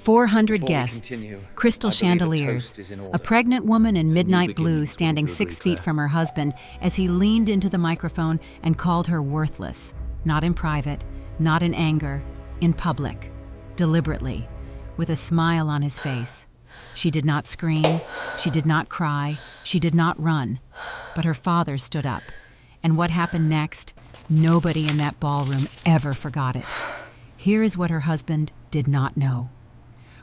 400 Before we guests, continue, crystal I believe a chandeliers, toast is in a order. pregnant woman in midnight begin blue before standing you 6 agree, feet Claire? from her husband as he leaned into the microphone and called her worthless, not in private, not in anger, in public, deliberately, with a smile on his face. She did not scream, she did not cry, she did not run, but her father stood up. And what happened next, nobody in that ballroom ever forgot it. Here is what her husband did not know.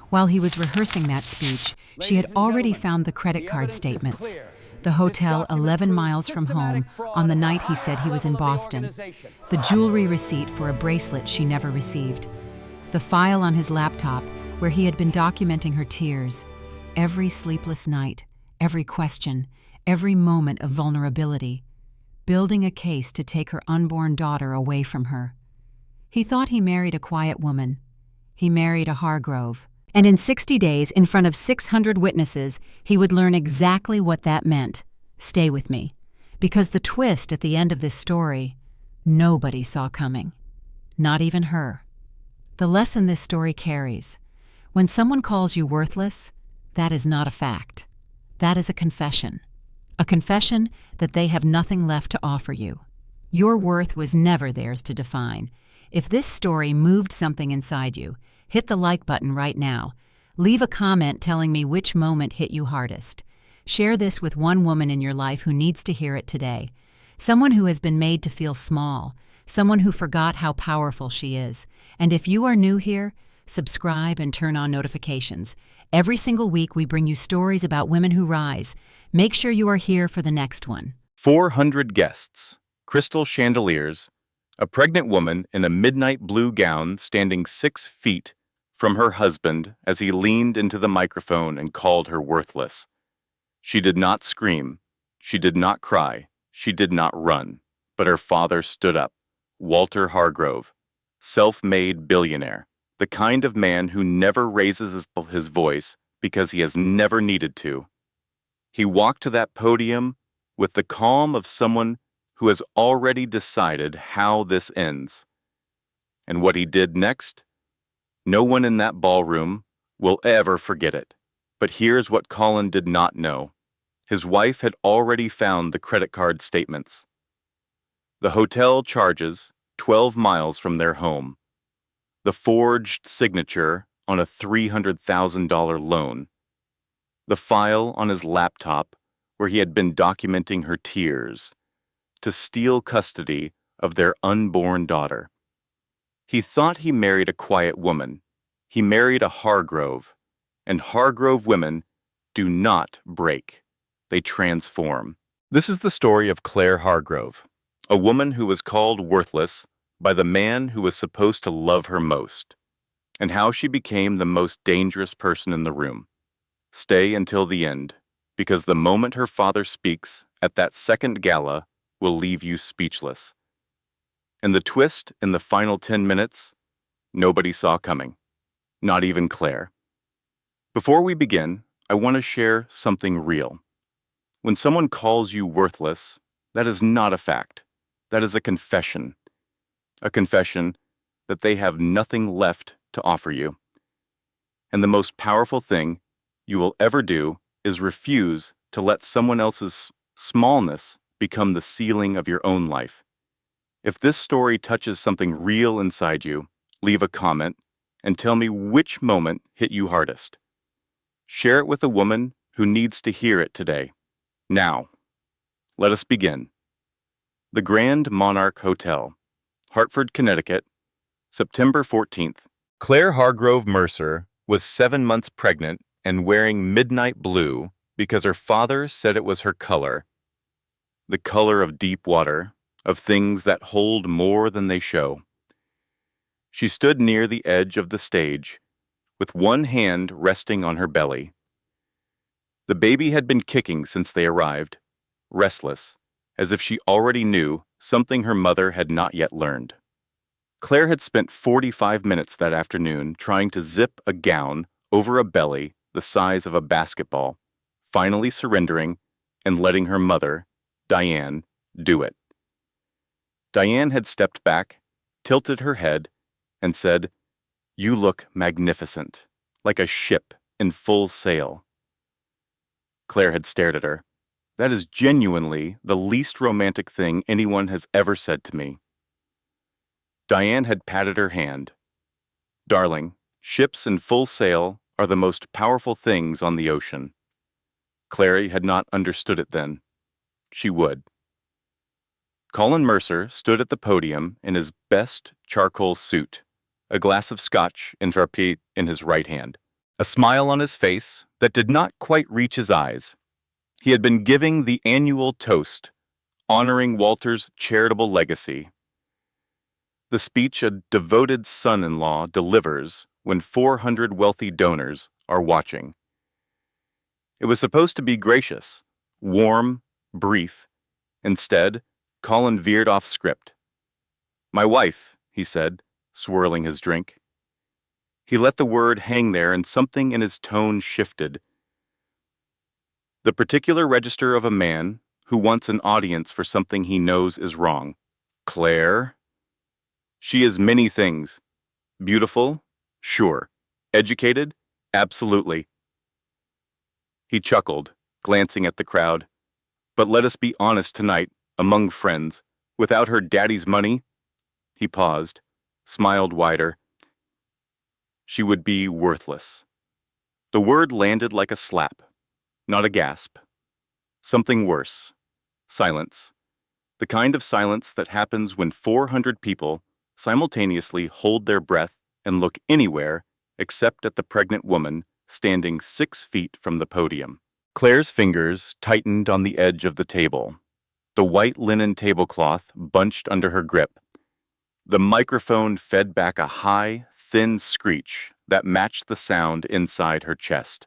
While he was rehearsing that speech, she had already found the credit card statements. The hotel 11 miles from home on the night he said he was in Boston. The jewelry receipt for a bracelet she never received. The file on his laptop where he had been documenting her tears. Every sleepless night, every question, every moment of vulnerability. Building a case to take her unborn daughter away from her. He thought he married a quiet woman. He married a Hargrove. And in 60 days, in front of 600 witnesses, he would learn exactly what that meant. Stay with me. Because the twist at the end of this story, nobody saw coming. Not even her. The lesson this story carries: when someone calls you worthless, that is not a fact. That is a confession. A confession that they have nothing left to offer you. Your worth was never theirs to define. If this story moved something inside you, hit the like button right now. Leave a comment telling me which moment hit you hardest. Share this with one woman in your life who needs to hear it today. Someone who has been made to feel small. Someone who forgot how powerful she is. And if you are new here, subscribe and turn on notifications. Every single week we bring you stories about women who rise. Make sure you are here for the next one. 400 guests, crystal chandeliers, a pregnant woman in a midnight blue gown standing 6 feet from her husband as he leaned into the microphone and called her worthless. She did not scream, she did not cry, she did not run, but her father stood up. Walter Hargrove, self-made billionaire, the kind of man who never raises his voice because he has never needed to. He walked to that podium with the calm of someone who has already decided how this ends. And what he did next? No one in that ballroom will ever forget it. But here's what Colin did not know. His wife had already found the credit card statements. The hotel charges 12 miles from their home. The forged signature on a $300,000 loan. The file on his laptop where he had been documenting her tears to steal custody of their unborn daughter. He thought he married a quiet woman. He married a Hargrove, and Hargrove women do not break. They transform. This is the story of Claire Hargrove, a woman who was called worthless by the man who was supposed to love her most, and how she became the most dangerous person in the room. Stay until the end, because the moment her father speaks at that second gala will leave you speechless. And the twist in the final 10 minutes, nobody saw coming. Not even Claire. Before we begin, I want to share something real. When someone calls you worthless, that is not a fact. That is a confession. A confession that they have nothing left to offer you. And the most powerful thing you will ever do is refuse to let someone else's smallness become the ceiling of your own life. If this story touches something real inside you, leave a comment and tell me which moment hit you hardest. Share it with a woman who needs to hear it today. Now, let us begin. The Grand Monarch Hotel, Hartford, Connecticut, September 14th. Claire Hargrove Mercer was 7 months pregnant and wearing midnight blue because her father said it was her color. The color of deep water, of things that hold more than they show. She stood near the edge of the stage, with one hand resting on her belly. The baby had been kicking since they arrived, restless, as if she already knew something her mother had not yet learned. Claire had spent 45 minutes that afternoon trying to zip a gown over a belly the size of a basketball, finally surrendering and letting her mother, Diane, do it. Diane had stepped back, tilted her head, and said, "You look magnificent. like a ship in full sail. Claire had stared at her. That is genuinely the least romantic thing anyone has ever said to me. Diane had patted her hand. Darling, ships in full sail are the most powerful things on the ocean. Clary had not understood it then. She would. Colin Mercer stood at the podium in his best charcoal suit, a glass of scotch intrépide in his right hand, a smile on his face that did not quite reach his eyes. He had been giving the annual toast, honoring Walter's charitable legacy. The speech a devoted son-in-law delivers when 400 wealthy donors are watching. It was supposed to be gracious, warm, brief. Instead, Colin veered off script. "My wife," he said, swirling his drink. He let the word hang there and something in his tone shifted. The particular register of a man who wants an audience for something he knows is wrong. Claire? She is many things. Beautiful? Sure. Educated? Absolutely. He chuckled, glancing at the crowd. But let us be honest tonight, among friends. Without her daddy's money? He paused, smiled wider. She would be worthless. The word landed like a slap, not a gasp. Something worse. Silence. The kind of silence that happens when 400 people simultaneously hold their breath and look anywhere except at the pregnant woman standing 6 feet from the podium. Claire's fingers tightened on the edge of the table, the white linen tablecloth bunched under her grip. The microphone fed back a high, thin screech that matched the sound inside her chest,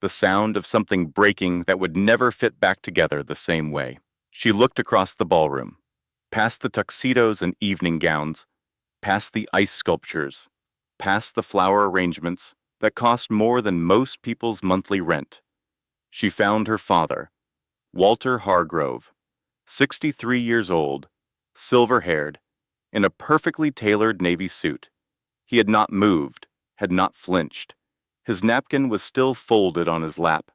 the sound of something breaking that would never fit back together the same way. She looked across the ballroom, past the tuxedos and evening gowns, past the ice sculptures, past the flower arrangements that cost more than most people's monthly rent. She found her father, Walter Hargrove, 63 years old, silver-haired, in a perfectly tailored navy suit. He had not moved, had not flinched. His napkin was still folded on his lap.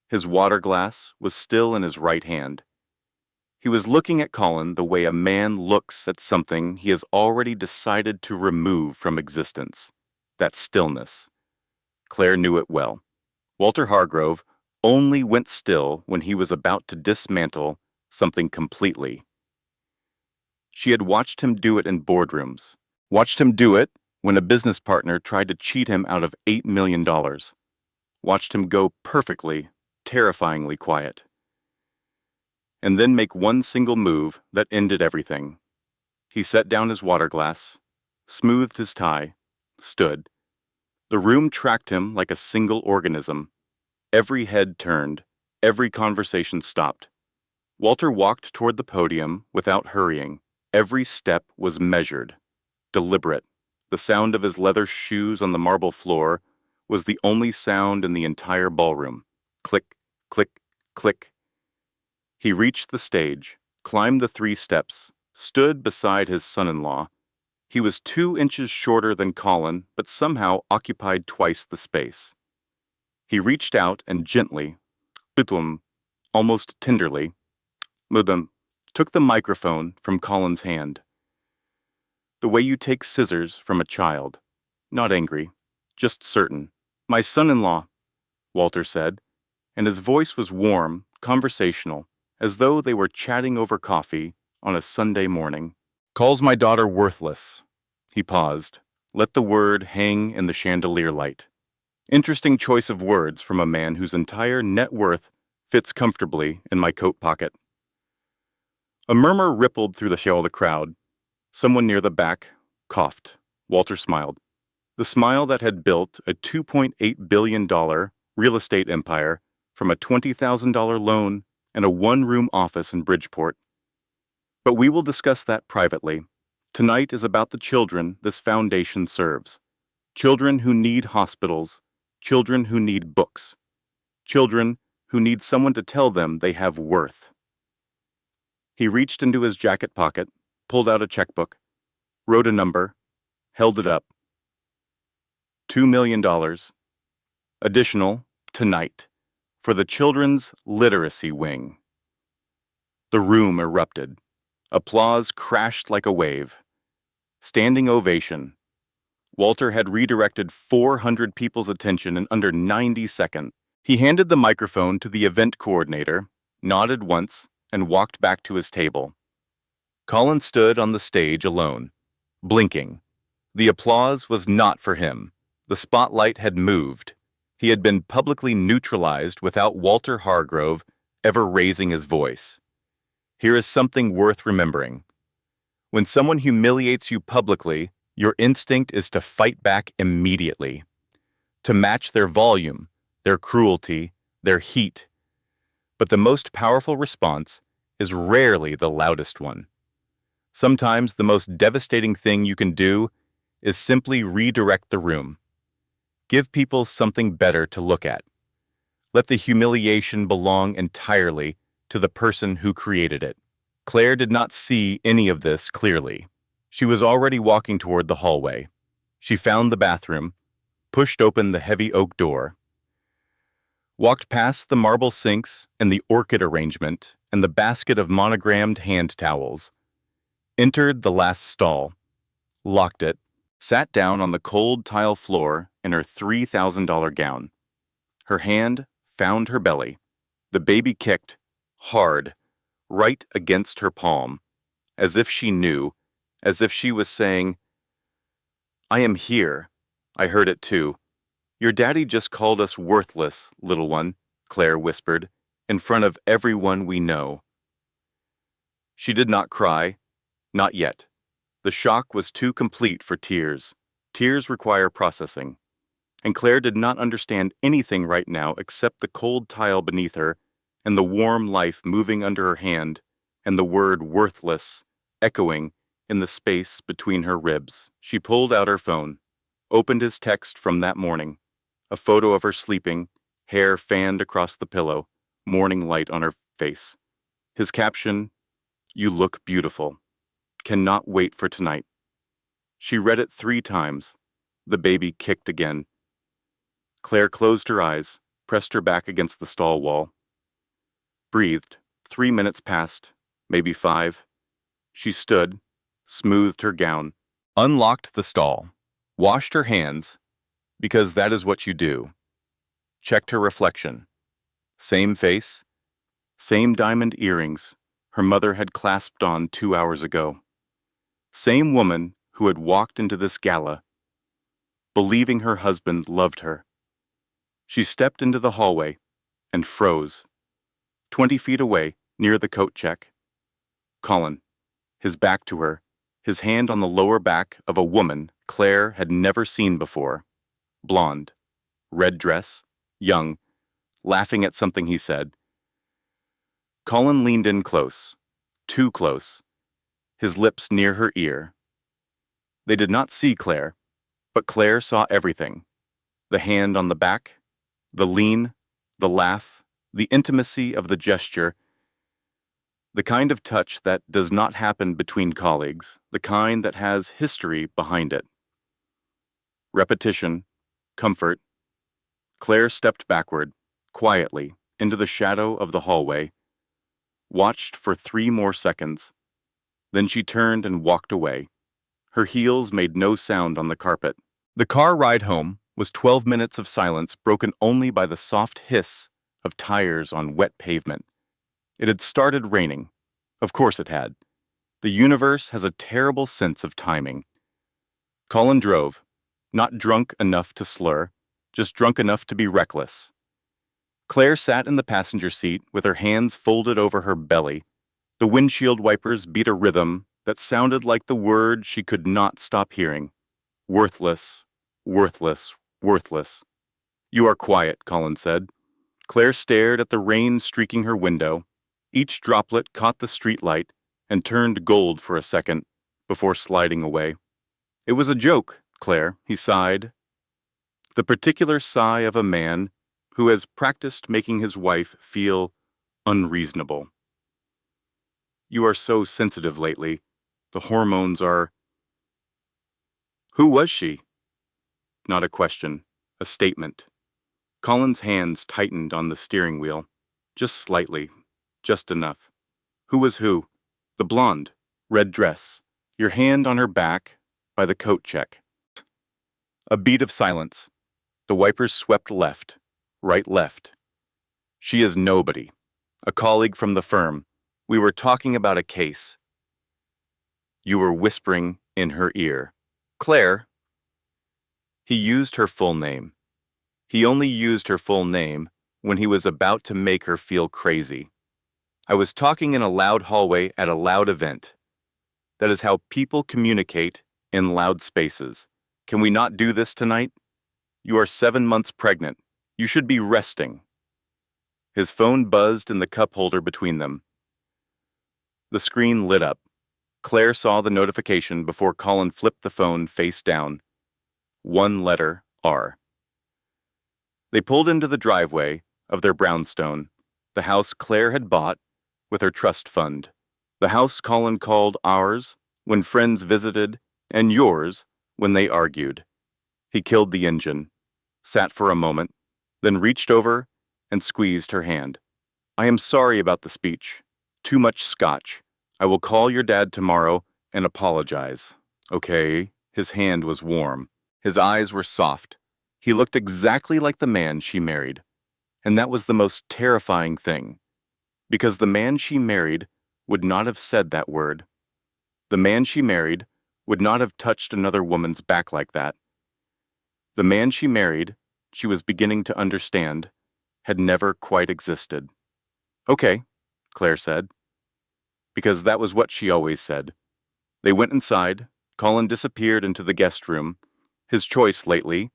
His water glass was still in his right hand. He was looking at Colin the way a man looks at something he has already decided to remove from existence. That stillness. Claire knew it well. Walter Hargrove only went still when he was about to dismantle something completely. She had watched him do it in boardrooms, watched him do it when a business partner tried to cheat him out of $8 million, watched him go perfectly, terrifyingly quiet, and then make one single move that ended everything. He set down his water glass, smoothed his tie, stood. The room tracked him like a single organism. Every head turned, every conversation stopped. Walter walked toward the podium without hurrying. Every step was measured, deliberate. The sound of his leather shoes on the marble floor was the only sound in the entire ballroom. Click, click, click. He reached the stage, climbed the 3 steps, stood beside his son-in-law. He was 2 inches shorter than Colin, but somehow occupied twice the space. He reached out and gently, almost tenderly, took the microphone from Colin's hand. The way you take scissors from a child, not angry, just certain. "My son-in-law," Walter said, and his voice was warm, conversational, as though they were chatting over coffee on a Sunday morning. "Calls my daughter worthless." He paused, let the word hang in the chandelier light. Interesting choice of words from a man whose entire net worth fits comfortably in my coat pocket. A murmur rippled through the crowd. Someone near the back coughed. Walter smiled. The smile that had built a $2.8 billion real estate empire from a $20,000 loan and a 1-room office in Bridgeport. But we will discuss that privately. Tonight is about the children this foundation serves. Children who need hospitals. Children who need books. Children who need someone to tell them they have worth. He reached into his jacket pocket, pulled out a checkbook, wrote a number, held it up. $2 million. Additional, tonight, for the children's literacy wing. The room erupted. Applause crashed like a wave. Standing ovation. Walter had redirected 400 people's attention in under 90 seconds. He handed the microphone to the event coordinator, nodded once, and walked back to his table. Colin stood on the stage alone, blinking. The applause was not for him. The spotlight had moved. He had been publicly neutralized without Walter Hargrove ever raising his voice. Here is something worth remembering. When someone humiliates you publicly, your instinct is to fight back immediately, to match their volume, their cruelty, their heat. But the most powerful response is rarely the loudest one. Sometimes the most devastating thing you can do is simply redirect the room. Give people something better to look at. Let the humiliation belong entirely to the person who created it. Claire did not see any of this clearly. She was already walking toward the hallway. She found the bathroom, pushed open the heavy oak door, walked past the marble sinks and the orchid arrangement and the basket of monogrammed hand towels, entered the last stall, locked it, sat down on the cold tile floor in her $3,000 gown. Her hand found her belly. The baby kicked, hard, right against her palm, as if she knew, as if she was saying, "I am here." I heard it too. "Your daddy just called us worthless, little one," Claire whispered, in front of everyone we know. She did not cry, not yet. The shock was too complete for tears. Tears require processing. And Claire did not understand anything right now except the cold tile beneath her and the warm life moving under her hand and the word worthless echoing in the space between her ribs. She pulled out her phone, opened his text from that morning, a photo of her sleeping, hair fanned across the pillow, morning light on her face. His caption, "You look beautiful. Cannot wait for tonight." She read it 3 times. The baby kicked again. Claire closed her eyes, pressed her back against the stall wall. Breathed. 3 minutes passed, maybe 5. She stood, smoothed her gown, unlocked the stall, washed her hands, because that is what you do. Checked her reflection. Same face, same diamond earrings her mother had clasped on 2 hours ago. Same woman who had walked into this gala, believing her husband loved her. She stepped into the hallway and froze. 20 feet away, near the coat check, Colin, his back to her, his hand on the lower back of a woman Claire had never seen before. Blonde, red dress, young, laughing at something he said. Colin leaned in close, too close, his lips near her ear. They did not see Claire, but Claire saw everything. The hand on the back, the lean, the laugh, the intimacy of the gesture, the kind of touch that does not happen between colleagues, the kind that has history behind it. Repetition, comfort. Claire stepped backward, quietly, into the shadow of the hallway, watched for 3 more seconds. Then she turned and walked away. Her heels made no sound on the carpet. The car ride home was 12 minutes of silence broken only by the soft hiss of tires on wet pavement. It had started raining. Of course it had. The universe has a terrible sense of timing. Colin drove, not drunk enough to slur, just drunk enough to be reckless. Claire sat in the passenger seat with her hands folded over her belly. The windshield wipers beat a rhythm that sounded like the word she could not stop hearing. Worthless, worthless, worthless. "You are quiet," Colin said. Claire stared at the rain streaking her window. Each droplet caught the streetlight and turned gold for a second before sliding away. "It was a joke, Claire," he sighed. The particular sigh of a man who has practiced making his wife feel unreasonable. "You are so sensitive lately. The hormones are—" Who was she? Not a question, a statement. Colin's hands tightened on the steering wheel. Just slightly. Just enough. Who was who? The blonde. Red dress. Your hand on her back by the coat check. A beat of silence. The wipers swept left. Right left. She is nobody. A colleague from the firm. We were talking about a case. You were whispering in her ear. Claire. He used her full name. He only used her full name when he was about to make her feel crazy. I was talking in a loud hallway at a loud event. That is how people communicate in loud spaces. Can we not do this tonight? You are 7 months pregnant. You should be resting. His phone buzzed in the cup holder between them. The screen lit up. Claire saw the notification before Colin flipped the phone face down. One letter, R. They pulled into the driveway of their brownstone, the house Claire had bought with her trust fund. The house Colin called ours when friends visited, and yours when they argued. He killed the engine, sat for a moment, then reached over and squeezed her hand. I am sorry about the speech. Too much scotch. I will call your dad tomorrow and apologize. Okay. His hand was warm. His eyes were soft. He looked exactly like the man she married. And that was the most terrifying thing. Because the man she married would not have said that word. The man she married would not have touched another woman's back like that. The man she married, she was beginning to understand, had never quite existed. Okay, Claire said. Because that was what she always said. They went inside. Colin disappeared into the guest room. His choice lately,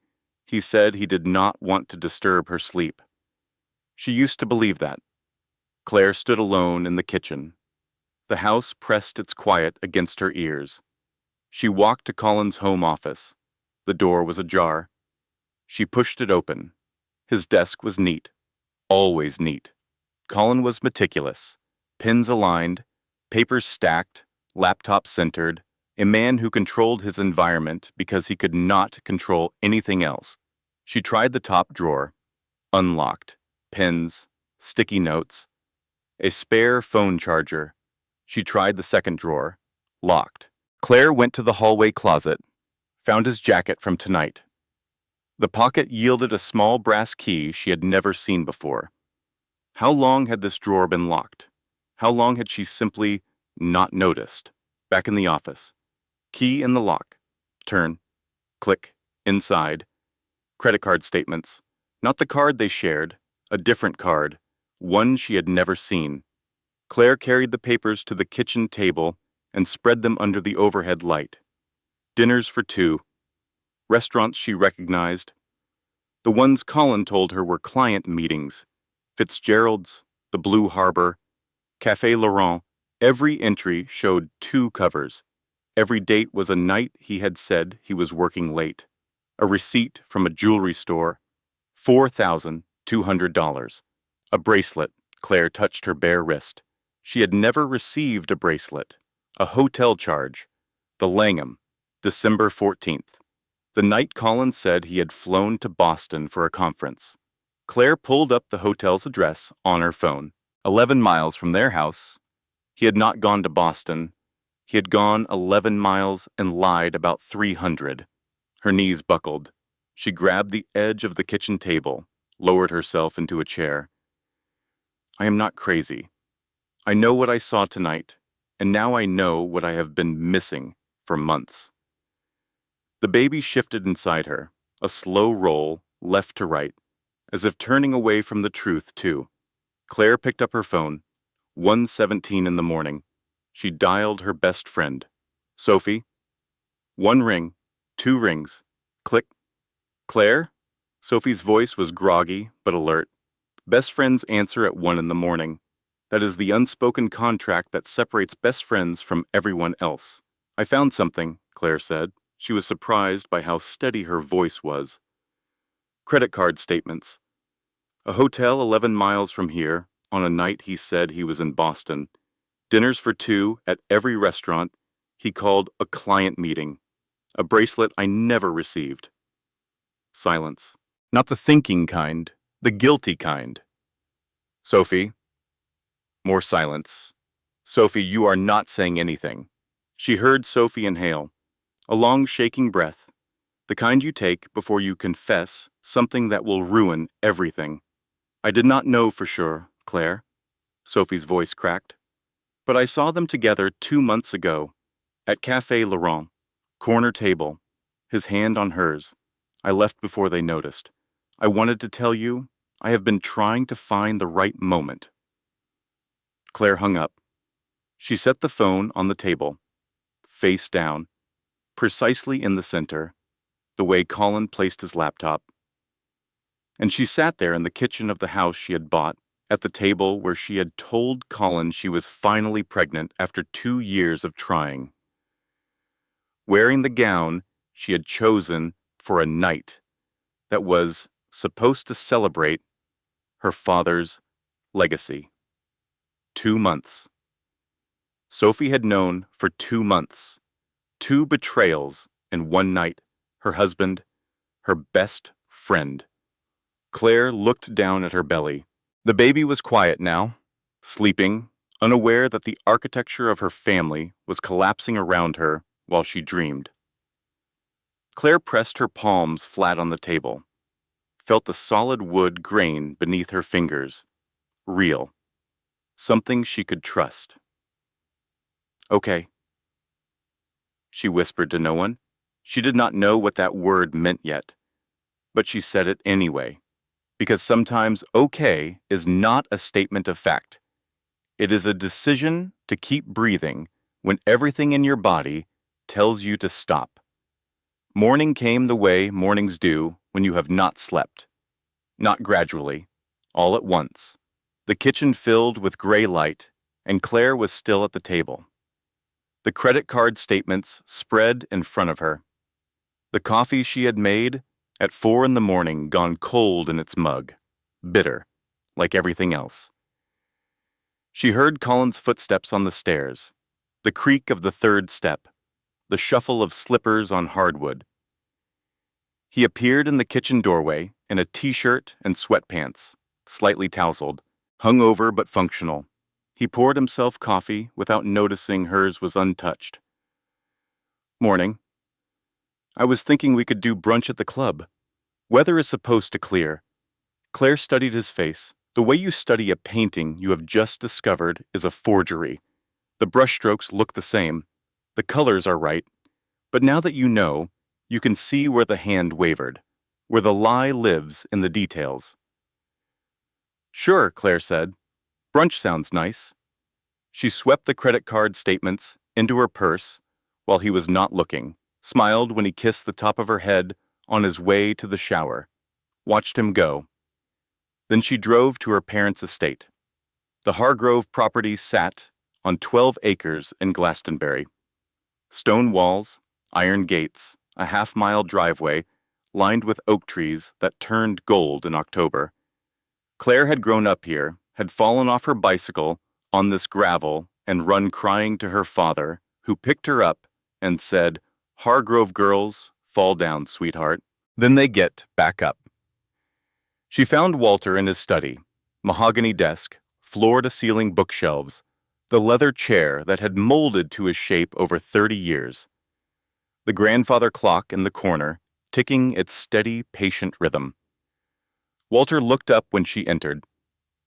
he said he did not want to disturb her sleep. She used to believe that. Claire stood alone in the kitchen. The house pressed its quiet against her ears. She walked to Colin's home office. The door was ajar. She pushed it open. His desk was neat. Always neat. Colin was meticulous. Pins aligned, papers stacked, laptop centered, a man who controlled his environment because he could not control anything else. She tried the top drawer. Unlocked. Pens, sticky notes, a spare phone charger. She tried the second drawer. Locked. Claire went to the hallway closet, found his jacket from tonight. The pocket yielded a small brass key she had never seen before. How long had this drawer been locked? How long had she simply not noticed? Back in the office. Key in the lock. Turn. Click. Inside. Credit card statements. Not the card they shared. A different card. One she had never seen. Claire carried the papers to the kitchen table and spread them under the overhead light. Dinners for two. Restaurants she recognized. The ones Colin told her were client meetings. Fitzgerald's, the Blue Harbor, Café Laurent. Every entry showed 2 covers. Every date was a night he had said he was working late. A receipt from a jewelry store. $4,200. A bracelet. Claire touched her bare wrist. She had never received a bracelet. A hotel charge. The Langham. December 14th. The night Colin said he had flown to Boston for a conference. Claire pulled up the hotel's address on her phone. 11 miles from their house. He had not gone to Boston. He had gone 11 miles and lied about 300. Her knees buckled. She grabbed the edge of the kitchen table, lowered herself into a chair. I am not crazy. I know what I saw tonight, and now I know what I have been missing for months. The baby shifted inside her, a slow roll, left to right, as if turning away from the truth, too. Claire picked up her phone. 1:17 in the morning. She dialed her best friend. Sophie. 1 ring, 2 rings. Click. Claire? Sophie's voice was groggy but alert. Best friends answer at 1 in the morning. That is the unspoken contract that separates best friends from everyone else. I found something, Claire said. She was surprised by how steady her voice was. Credit card statements. A hotel 11 miles from here, on a night he said he was in Boston. Dinners for 2 at every restaurant he called a client meeting. A bracelet I never received. Silence. Not the thinking kind, The guilty kind. Sophie. More silence. Sophie, you are not saying anything. She heard Sophie inhale, a long shaking breath, the kind you take before you confess something that will ruin everything. I did not know for sure, Claire. Sophie's voice cracked. But I saw them together 2 months ago, at Café Laurent, corner table, his hand on hers. I left before they noticed. I wanted to tell you, I have been trying to find the right moment. Claire hung up. She set the phone on the table, face down, precisely in the center, the way Colin placed his laptop. And she sat there in the kitchen of the house she had bought, at the table where she had told Colin she was finally pregnant after 2 years of trying. Wearing the gown she had chosen for a night that was supposed to celebrate her father's legacy. 2 months. Sophie had known for 2 months. 2 betrayals in one night. Her husband, her best friend. Claire looked down at her belly. The baby was quiet now, sleeping, unaware that the architecture of her family was collapsing around her while she dreamed. Claire pressed her palms flat on the table, felt the solid wood grain beneath her fingers. Real. Something she could trust. Okay, she whispered to no one. She did not know what that word meant yet, but she said it anyway, because sometimes okay is not a statement of fact. It is a decision to keep breathing when everything in your body tells you to stop. Morning came the way mornings do when you have not slept. Not gradually, all at once. The kitchen filled with gray light, and Claire was still at the table. The credit card statements spread in front of her. The coffee she had made at 4 a.m. gone cold in its mug, bitter, like everything else. She heard Colin's footsteps on the stairs, the creak of the 3rd step, the shuffle of slippers on hardwood. He appeared in the kitchen doorway in a t-shirt and sweatpants, slightly tousled, hungover but functional. He poured himself coffee without noticing hers was untouched. Morning. I was thinking we could do brunch at the club. Weather is supposed to clear. Claire studied his face. The way you study a painting you have just discovered is a forgery. The brushstrokes look the same. The colors are right. But now that you know, you can see where the hand wavered, where the lie lives in the details. Sure, Claire said. Brunch sounds nice. She swept the credit card statements into her purse while he was not looking, smiled when he kissed the top of her head on his way to the shower, watched him go. Then she drove to her parents' estate. The Hargrove property sat on 12 acres in Glastonbury. Stone walls, iron gates, a half-mile driveway lined with oak trees that turned gold in October. Claire had grown up here, had fallen off her bicycle on this gravel and run crying to her father, who picked her up and said, "Hargrove girls, fall down, sweetheart." Then they get back up. She found Walter in his study, mahogany desk, floor-to-ceiling bookshelves, the leather chair that had molded to his shape over 30 years. The grandfather clock in the corner, ticking its steady, patient rhythm. Walter looked up when she entered,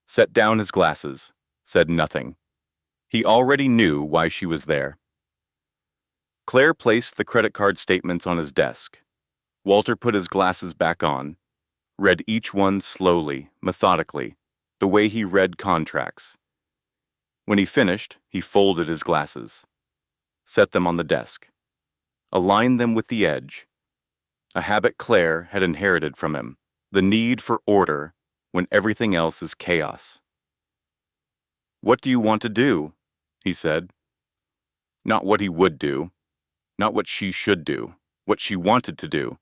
set down his glasses, said nothing. He already knew why she was there. Claire placed the credit card statements on his desk. Walter put his glasses back on, read each one slowly, methodically, the way he read contracts. When he finished, he folded his glasses, set them on the desk, aligned them with the edge, a habit Claire had inherited from him, the need for order when everything else is chaos. "What do you want to do?" he said. Not what he would do, not what she should do, what she wanted to do.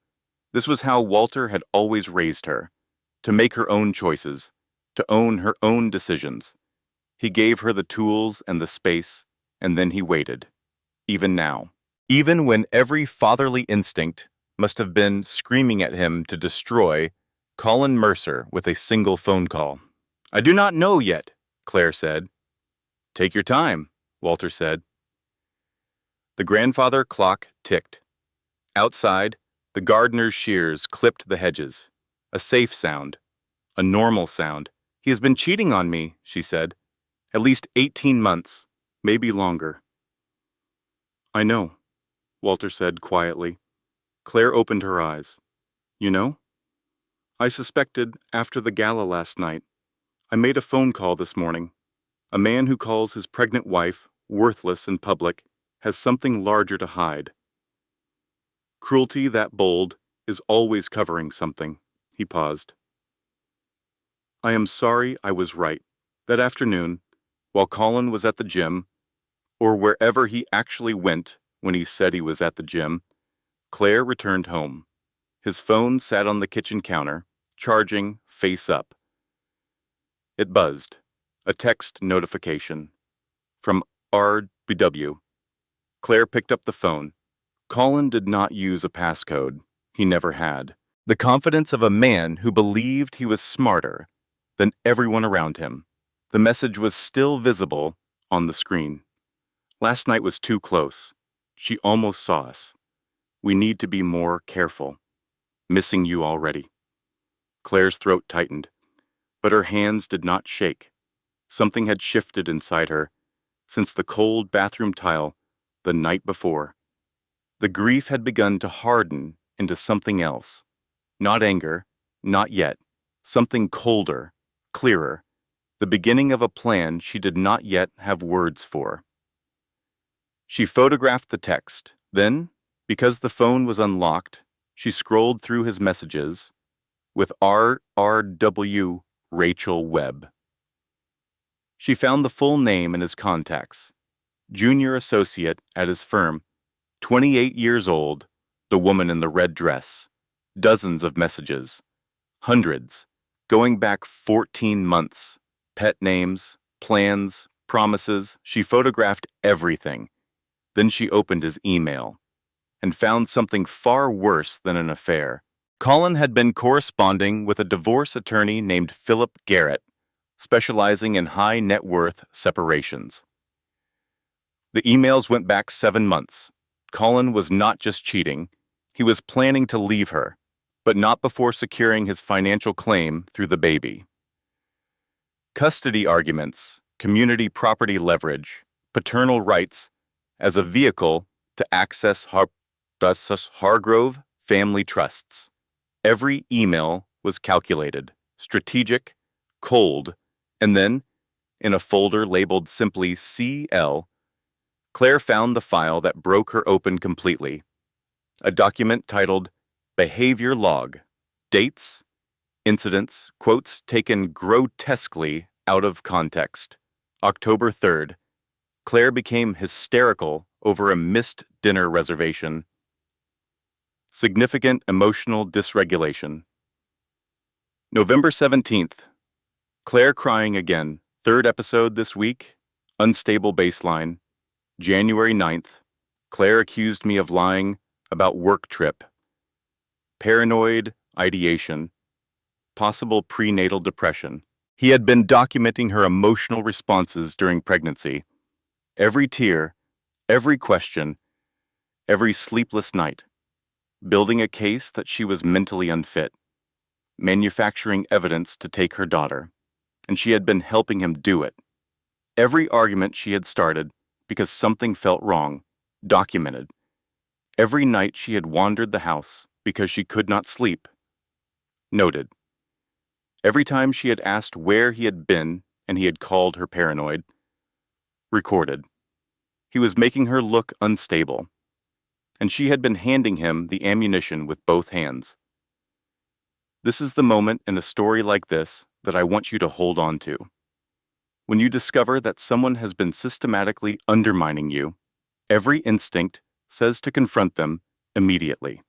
This was how Walter had always raised her, to make her own choices, to own her own decisions. He gave her the tools and the space, and then he waited, even now. Even when every fatherly instinct must have been screaming at him to destroy, Colin Mercer with a single phone call. "I do not know yet," Claire said. "Take your time," Walter said. The grandfather clock ticked. Outside, the gardener's shears clipped the hedges. A safe sound. A normal sound. "He has been cheating on me," she said. "At least 18 months, maybe longer." "I know," Walter said quietly. Claire opened her eyes. "You know? I suspected after the gala last night. I made a phone call this morning. A man who calls his pregnant wife worthless in public has something larger to hide. Cruelty that bold is always covering something." He paused. "I am sorry I was right. That afternoon, while Colin was at the gym, or wherever he actually went when he said he was at the gym, Claire returned home. His phone sat on the kitchen counter, charging face up. It buzzed. A text notification. From RBW. Claire picked up the phone. Colin did not use a passcode. He never had. The confidence of a man who believed he was smarter than everyone around him. The message was still visible on the screen. "Last night was too close. She almost saw us. We need to be more careful. Missing you already." Claire's throat tightened, but her hands did not shake. Something had shifted inside her since the cold bathroom tile the night before. The grief had begun to harden into something else. Not anger, not yet. Something colder, clearer. The beginning of a plan she did not yet have words for. She photographed the text. Then, because the phone was unlocked, she scrolled through his messages with RRW Rachel Webb. She found the full name in his contacts. Junior associate at his firm, 28 years old, the woman in the red dress. Dozens of messages. Hundreds. Going back 14 months. Pet names, plans, promises. She photographed everything. Then she opened his email and found something far worse than an affair. Colin had been corresponding with a divorce attorney named Philip Garrett, specializing in high net worth separations. The emails went back 7 months. Colin was not just cheating, he was planning to leave her, but not before securing his financial claim through the baby. Custody arguments, community property leverage, paternal rights as a vehicle to access Hargrove family trusts. Every email was calculated, strategic, cold, and then, in a folder labeled simply CL, Claire found the file that broke her open completely. A document titled Behavior Log. Dates, incidents, quotes taken grotesquely out of context. October 3rd. Claire became hysterical over a missed dinner reservation. Significant emotional dysregulation. November 17th. Claire crying again. 3rd episode this week. Unstable baseline. January 9th. Claire accused me of lying about work trip. Paranoid ideation. Possible prenatal depression. He had been documenting her emotional responses during pregnancy. Every tear, every question, every sleepless night. Building a case that she was mentally unfit. Manufacturing evidence to take her daughter. And she had been helping him do it. Every argument she had started because something felt wrong, documented. Every night she had wandered the house because she could not sleep, noted. Every time she had asked where he had been and he had called her paranoid, recorded. He was making her look unstable, and she had been handing him the ammunition with both hands. This is the moment in a story like this that I want you to hold on to. When you discover that someone has been systematically undermining you, every instinct says to confront them immediately,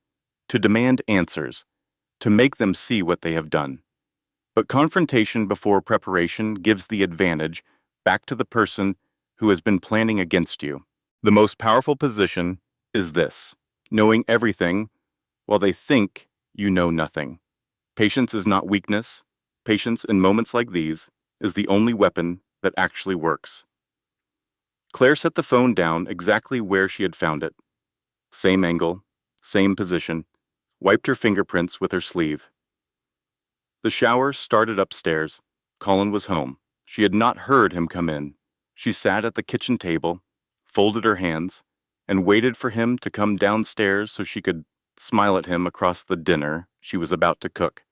to demand answers, to make them see what they have done. But confrontation before preparation gives the advantage back to the person who has been planning against you. The most powerful position is this, knowing everything while they think you know nothing. Patience is not weakness. Patience in moments like these is the only weapon that actually works. Claire set the phone down exactly where she had found it. Same angle, same position, wiped her fingerprints with her sleeve. The shower started upstairs. Colin was home. She had not heard him come in. She sat at the kitchen table, folded her hands, and waited for him to come downstairs so she could smile at him across the dinner she was about to cook.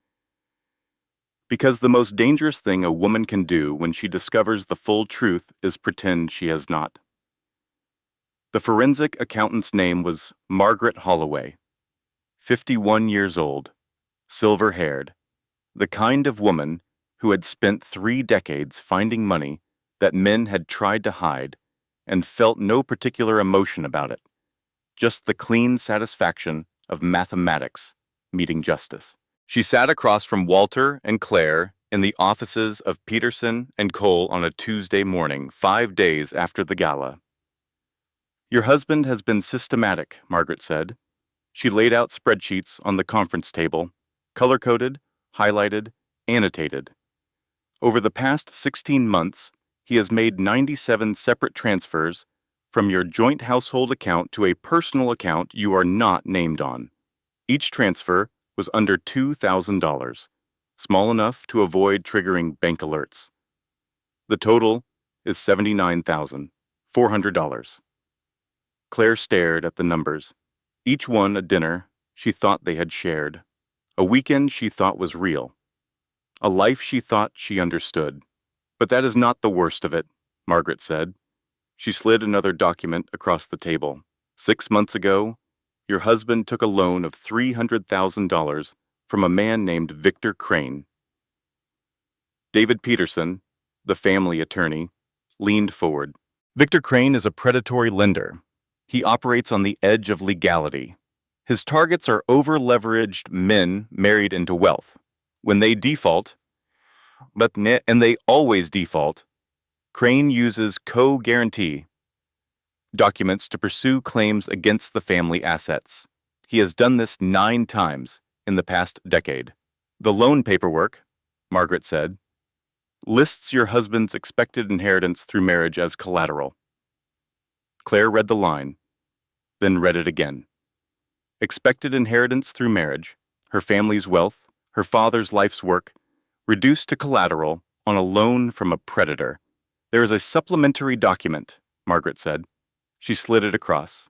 Because the most dangerous thing a woman can do when she discovers the full truth is pretend she has not. The forensic accountant's name was Margaret Holloway, 51 years old, silver-haired, the kind of woman who had spent 3 decades finding money that men had tried to hide and felt no particular emotion about it, just the clean satisfaction of mathematics meeting justice. She sat across from Walter and Claire in the offices of Peterson and Cole on a Tuesday morning, 5 days after the gala. "Your husband has been systematic," Margaret said. She laid out spreadsheets on the conference table, color-coded, highlighted, annotated. Over the past 16 months, he has made 97 separate transfers from your joint household account to a personal account you are not named on. Each transfer was under $2,000, small enough to avoid triggering bank alerts. The total is $79,400. Claire stared at the numbers, each one a dinner she thought they had shared, a weekend she thought was real, a life she thought she understood. "But that is not the worst of it," Margaret said. She slid another document across the table. "6 months ago, your husband took a loan of $300,000 from a man named Victor Crane." David Peterson, the family attorney, leaned forward. "Victor Crane is a predatory lender. He operates on the edge of legality. His targets are over-leveraged men married into wealth. When they default, and they always default, Crane uses co-guarantee documents to pursue claims against the family assets. He has done this 9 times in the past decade. The loan paperwork," Margaret said, "lists your husband's expected inheritance through marriage as collateral." Claire read the line, then read it again. Expected inheritance through marriage, her family's wealth, her father's life's work, reduced to collateral on a loan from a predator. "There is a supplementary document," Margaret said. She slid it across.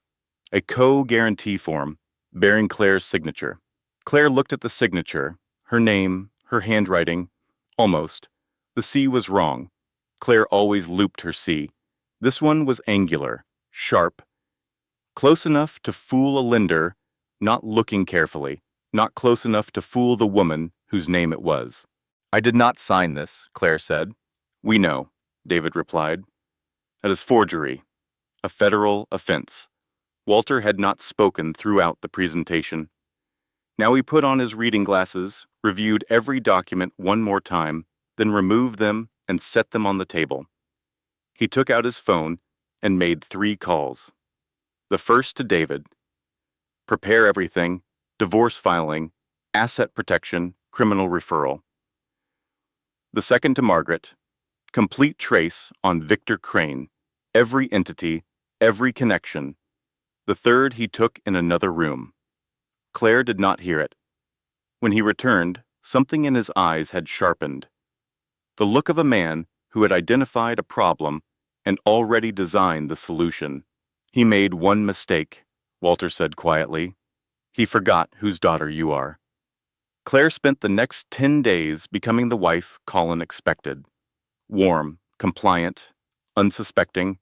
A co-guarantee form, bearing Claire's signature. Claire looked at the signature, her name, her handwriting. Almost. The C was wrong. Claire always looped her C. This one was angular, sharp, close enough to fool a lender, not looking carefully, not close enough to fool the woman whose name it was. "I did not sign this," Claire said. "We know," David replied. "That is forgery, a federal offense." Walter had not spoken throughout the presentation. Now he put on his reading glasses, reviewed every document one more time, then removed them and set them on the table. He took out his phone and made 3 calls. The first to David. Prepare everything, divorce filing, asset protection, criminal referral. The second to Margaret. Complete trace on Victor Crane, every entity, every connection. The third he took in another room. Claire did not hear it. When he returned, something in his eyes had sharpened. The look of a man who had identified a problem and already designed the solution. "He made one mistake," Walter said quietly. "He forgot whose daughter you are." Claire spent the next 10 days becoming the wife Colin expected. Warm, compliant, unsuspecting.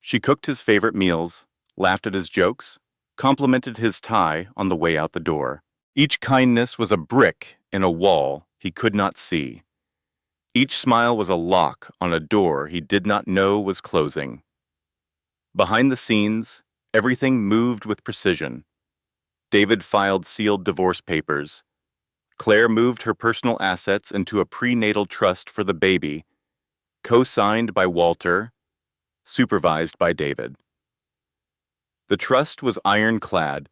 She cooked his favorite meals, laughed at his jokes, complimented his tie on the way out the door. Each kindness was a brick in a wall he could not see. Each smile was a lock on a door he did not know was closing. Behind the scenes, everything moved with precision. David filed sealed divorce papers. Claire moved her personal assets into a prenatal trust for the baby, co-signed by Walter, supervised by David. The trust was ironclad.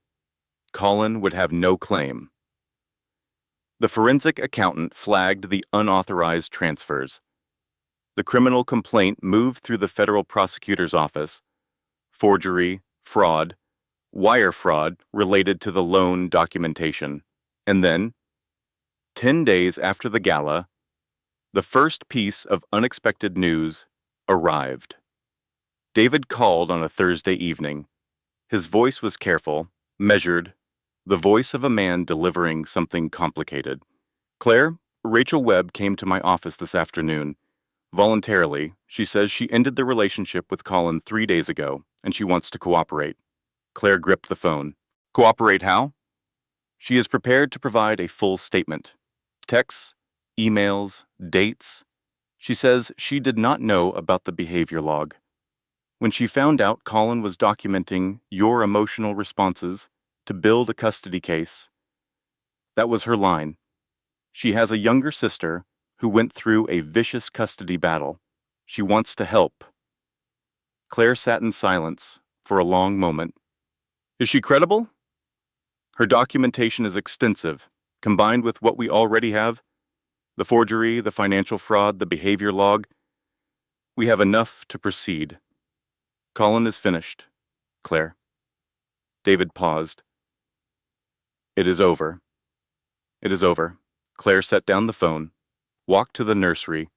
Colin would have no claim. The forensic accountant flagged the unauthorized transfers. The criminal complaint moved through the federal prosecutor's office. Forgery, fraud, wire fraud related to the loan documentation. And then, 10 days after the gala, the first piece of unexpected news arrived. David called on a Thursday evening. His voice was careful, measured, the voice of a man delivering something complicated. "Claire, Rachel Webb came to my office this afternoon. Voluntarily, she says she ended the relationship with Colin 3 days ago, and she wants to cooperate." Claire gripped the phone. "Cooperate how?" "She is prepared to provide a full statement. Texts, emails, dates. She says she did not know about the behavior log. When she found out Colin was documenting your emotional responses to build a custody case, that was her line. She has a younger sister who went through a vicious custody battle. She wants to help." Claire sat in silence for a long moment. "Is she credible?" "Her documentation is extensive, combined with what we already have. The forgery, the financial fraud, the behavior log. We have enough to proceed." "Colin is finished, Claire." David paused. "It is over. It is over." Claire set down the phone, walked to the nursery,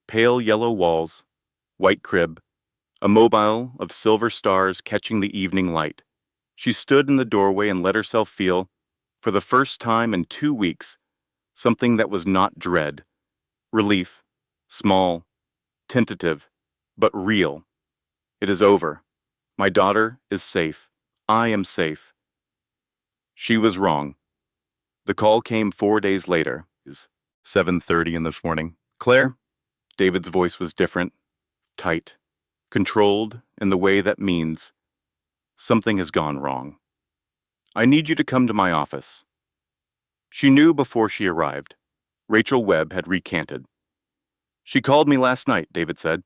pale yellow walls, white crib, a mobile of silver stars catching the evening light. She stood in the doorway and let herself feel, for the first time in 2 weeks, something that was not dread. Relief, small, tentative, but real. It is over. My daughter is safe. I am safe. She was wrong. The call came 4 days later. Is 7:30 in the morning. "Claire?" David's voice was different, tight, controlled in the way that means something has gone wrong. "I need you to come to my office." She knew before she arrived. Rachel Webb had recanted. "She called me last night," David said.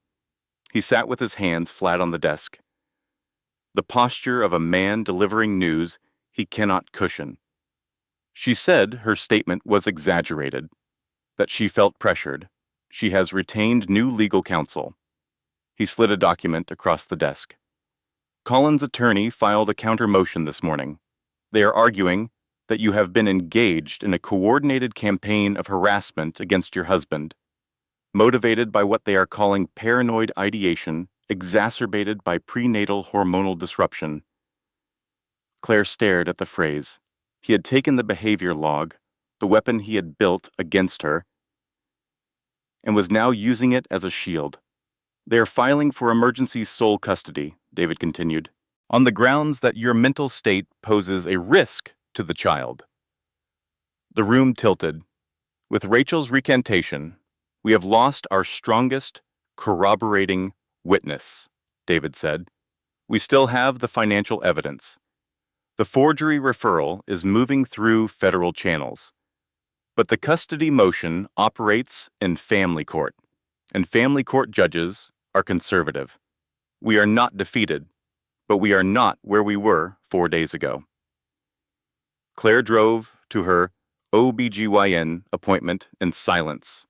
He sat with his hands flat on the desk. The posture of a man delivering news he cannot cushion. She said her statement was exaggerated, that she felt pressured. She has retained new legal counsel. He slid a document across the desk. "Colin's attorney filed a counter motion this morning. They are arguing that you have been engaged in a coordinated campaign of harassment against your husband, motivated by what they are calling paranoid ideation exacerbated by prenatal hormonal disruption." Claire stared at the phrase. He had taken the behavior log, the weapon he had built against her, and was now using it as a shield. "They are filing for emergency sole custody," David continued, "on the grounds that your mental state poses a risk to the child." The room tilted. With Rachel's recantation, we have lost our strongest corroborating witness, David said. We still have the financial evidence. The forgery referral is moving through federal channels. But the custody motion operates in family court, and family court judges are conservative. We are not defeated, but we are not where we were 4 days ago. Claire drove to her OBGYN appointment in silence.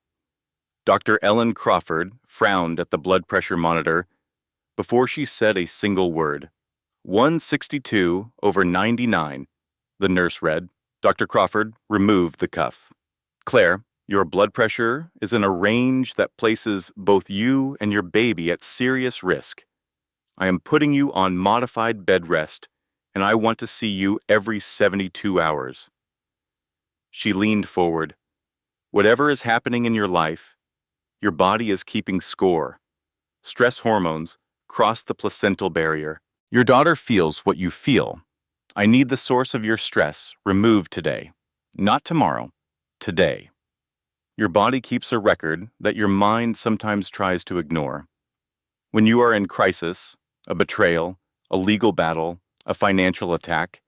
Dr. Ellen Crawford frowned at the blood pressure monitor before she said a single word. 162/99, the nurse read. Dr. Crawford removed the cuff. "Claire, your blood pressure is in a range that places both you and your baby at serious risk. I am putting you on modified bed rest, and I want to see you every 72 hours. She leaned forward. "Whatever is happening in your life, your body is keeping score. Stress hormones cross the placental barrier. Your daughter feels what you feel. I need the source of your stress removed today. Not tomorrow, today. Your body keeps a record that your mind sometimes tries to ignore. When you are in crisis, a betrayal, a legal battle, a financial attack,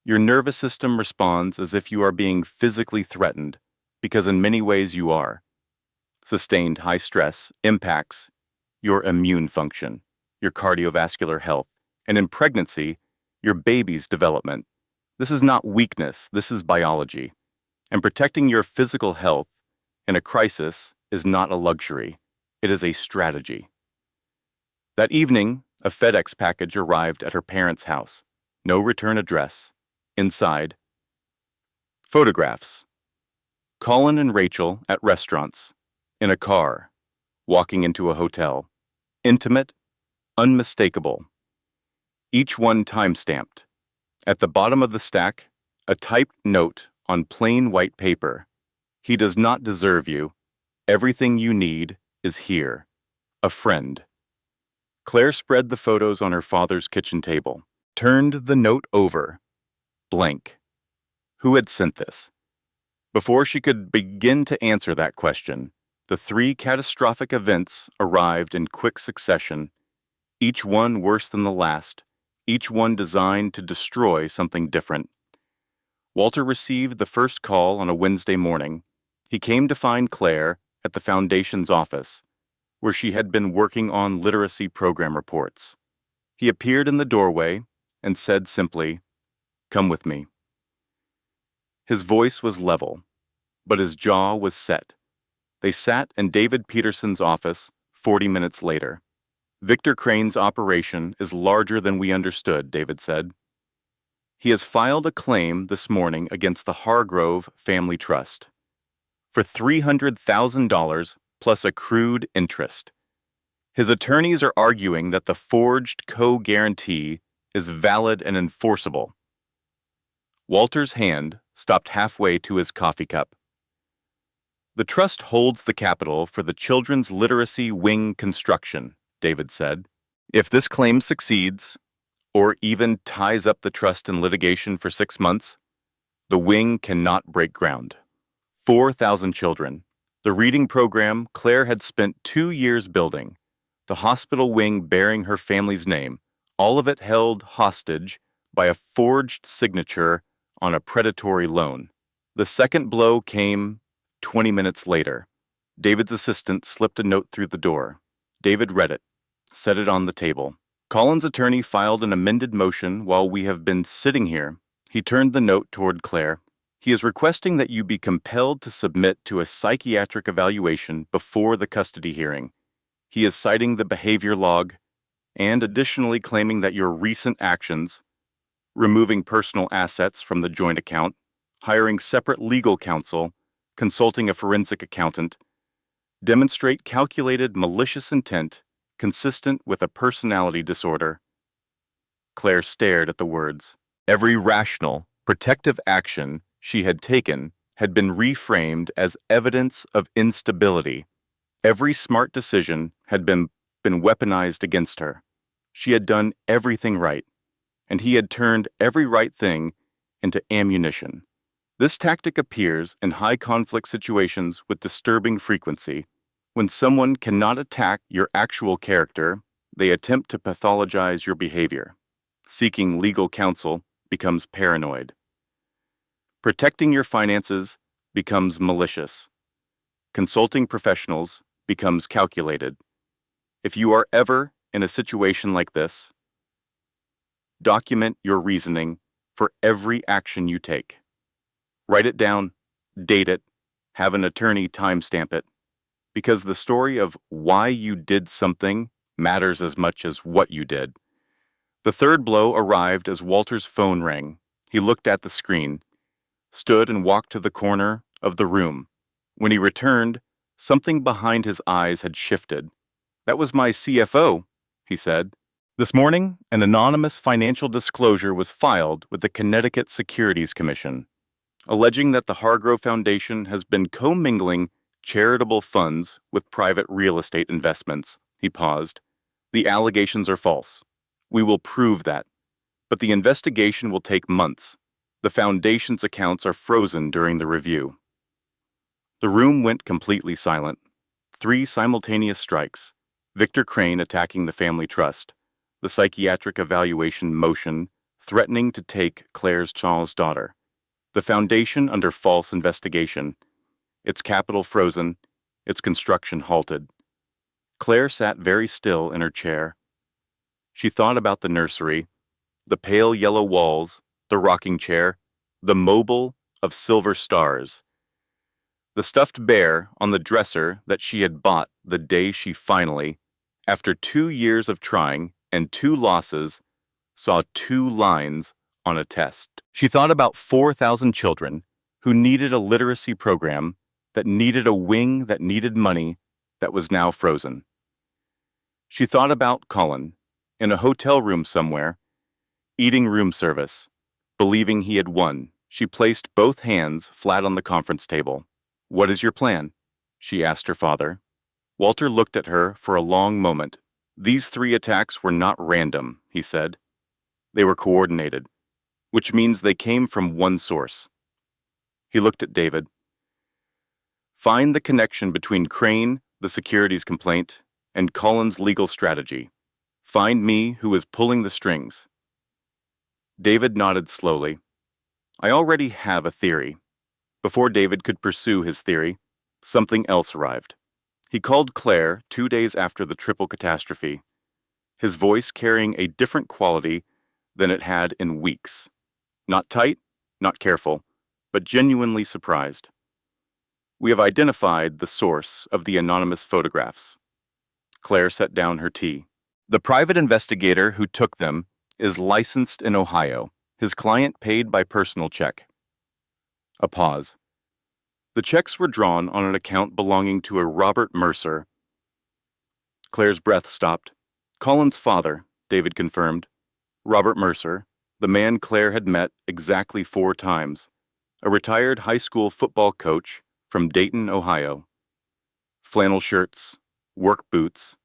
your nervous system responds as if you are being physically threatened, because in many ways you are. Sustained high stress impacts your immune function, your cardiovascular health, and in pregnancy, your baby's development. This is not weakness, this is biology. And protecting your physical health in a crisis is not a luxury. It is a strategy. That evening, a FedEx package arrived at her parents' house. No return address. Inside, photographs. Colin and Rachel at restaurants. In a car. Walking into a hotel. Intimate, unmistakable. Each one time-stamped. At the bottom of the stack, a typed note on plain white paper. He does not deserve you. Everything you need is here. A friend. Claire spread the photos on her father's kitchen table, turned the note over. Blank. Who had sent this? Before she could begin to answer that question, the three catastrophic events arrived in quick succession, each one worse than the last, each one designed to destroy something different. Walter received the first call on a Wednesday morning. He came to find Claire at the Foundation's office, where she had been working on literacy program reports. He appeared in the doorway and said simply, "Come with me." His voice was level, but his jaw was set. They sat in David Peterson's office 40 minutes later. "Victor Crane's operation is larger than we understood," David said. "He has filed a claim this morning against the Hargrove Family Trust for $300,000 plus accrued interest. His attorneys are arguing that the forged co-guarantee is valid and enforceable." Walter's hand stopped halfway to his coffee cup. "The trust holds the capital for the Children's Literacy Wing construction," David said. "If this claim succeeds, or even ties up the trust in litigation for 6 months, the wing cannot break ground. 4,000 children. The reading program Claire had spent 2 years building. The hospital wing bearing her family's name, all of it held hostage by a forged signature on a predatory loan. The second blow came 20 minutes later. David's assistant slipped a note through the door. David read it, set it on the table. Colin's attorney filed an amended motion while we have been sitting here. He turned the note toward Claire. He is requesting that you be compelled to submit to a psychiatric evaluation before the custody hearing. He is citing the behavior log and additionally claiming that your recent actions, removing personal assets from the joint account, hiring separate legal counsel, consulting a forensic accountant, demonstrate calculated malicious intent consistent with a personality disorder. Claire stared at the words. Every rational, protective action she had taken had been reframed as evidence of instability. Every smart decision had been weaponized against her. She had done everything right, and he had turned every right thing into ammunition. This tactic appears in high-conflict situations with disturbing frequency. When someone cannot attack your actual character, they attempt to pathologize your behavior. Seeking legal counsel becomes paranoid. Protecting your finances becomes malicious. Consulting professionals becomes calculated. If you are ever in a situation like this, document your reasoning for every action you take. Write it down, date it, have an attorney timestamp it, because the story of why you did something matters as much as what you did. The third blow arrived as Walter's phone rang. He looked at the screen, stood and walked to the corner of the room. When he returned, something behind his eyes had shifted. "That was my CFO," he said. "This morning, an anonymous financial disclosure was filed with the Connecticut Securities Commission, alleging that the Hargrove Foundation has been commingling charitable funds with private real estate investments." He paused. "The allegations are false. We will prove that. But the investigation will take months. The Foundation's accounts are frozen during the review." The room went completely silent. 3 simultaneous strikes. Victor Crane attacking the family trust. The psychiatric evaluation motion threatening to take Claire's child's daughter. The Foundation under false investigation. Its capital frozen, its construction halted. Claire sat very still in her chair. She thought about the nursery, the pale yellow walls, the rocking chair, the mobile, of silver stars. The stuffed bear on the dresser that she had bought the day she finally, after 2 years of trying and 2 losses, saw 2 lines on a test. She thought about 4,000 children who needed a literacy program, that needed a wing, that needed money, that was now frozen. She thought about Colin, in a hotel room somewhere, eating room service. Believing he had won, she placed both hands flat on the conference table. "What is your plan?" she asked her father. Walter looked at her for a long moment. "These 3 attacks were not random," he said. "They were coordinated, which means they came from one source." He looked at David. "Find the connection between Crane, the securities complaint, and Colin's legal strategy. Find me who is pulling the strings." David nodded slowly. "I already have a theory." Before David could pursue his theory, something else arrived. He called Claire 2 days after the triple catastrophe, his voice carrying a different quality than it had in weeks. Not tight, not careful, but genuinely surprised. "We have identified the source of the anonymous photographs." Claire set down her tea. "The private investigator who took them is licensed in Ohio. His client paid by personal check." A pause. "The checks were drawn on an account belonging to a Robert Mercer." Claire's breath stopped. "Colin's father," David confirmed. "Robert Mercer, the man Claire had met exactly 4 times. A retired high school football coach from Dayton, Ohio. Flannel shirts, work boots.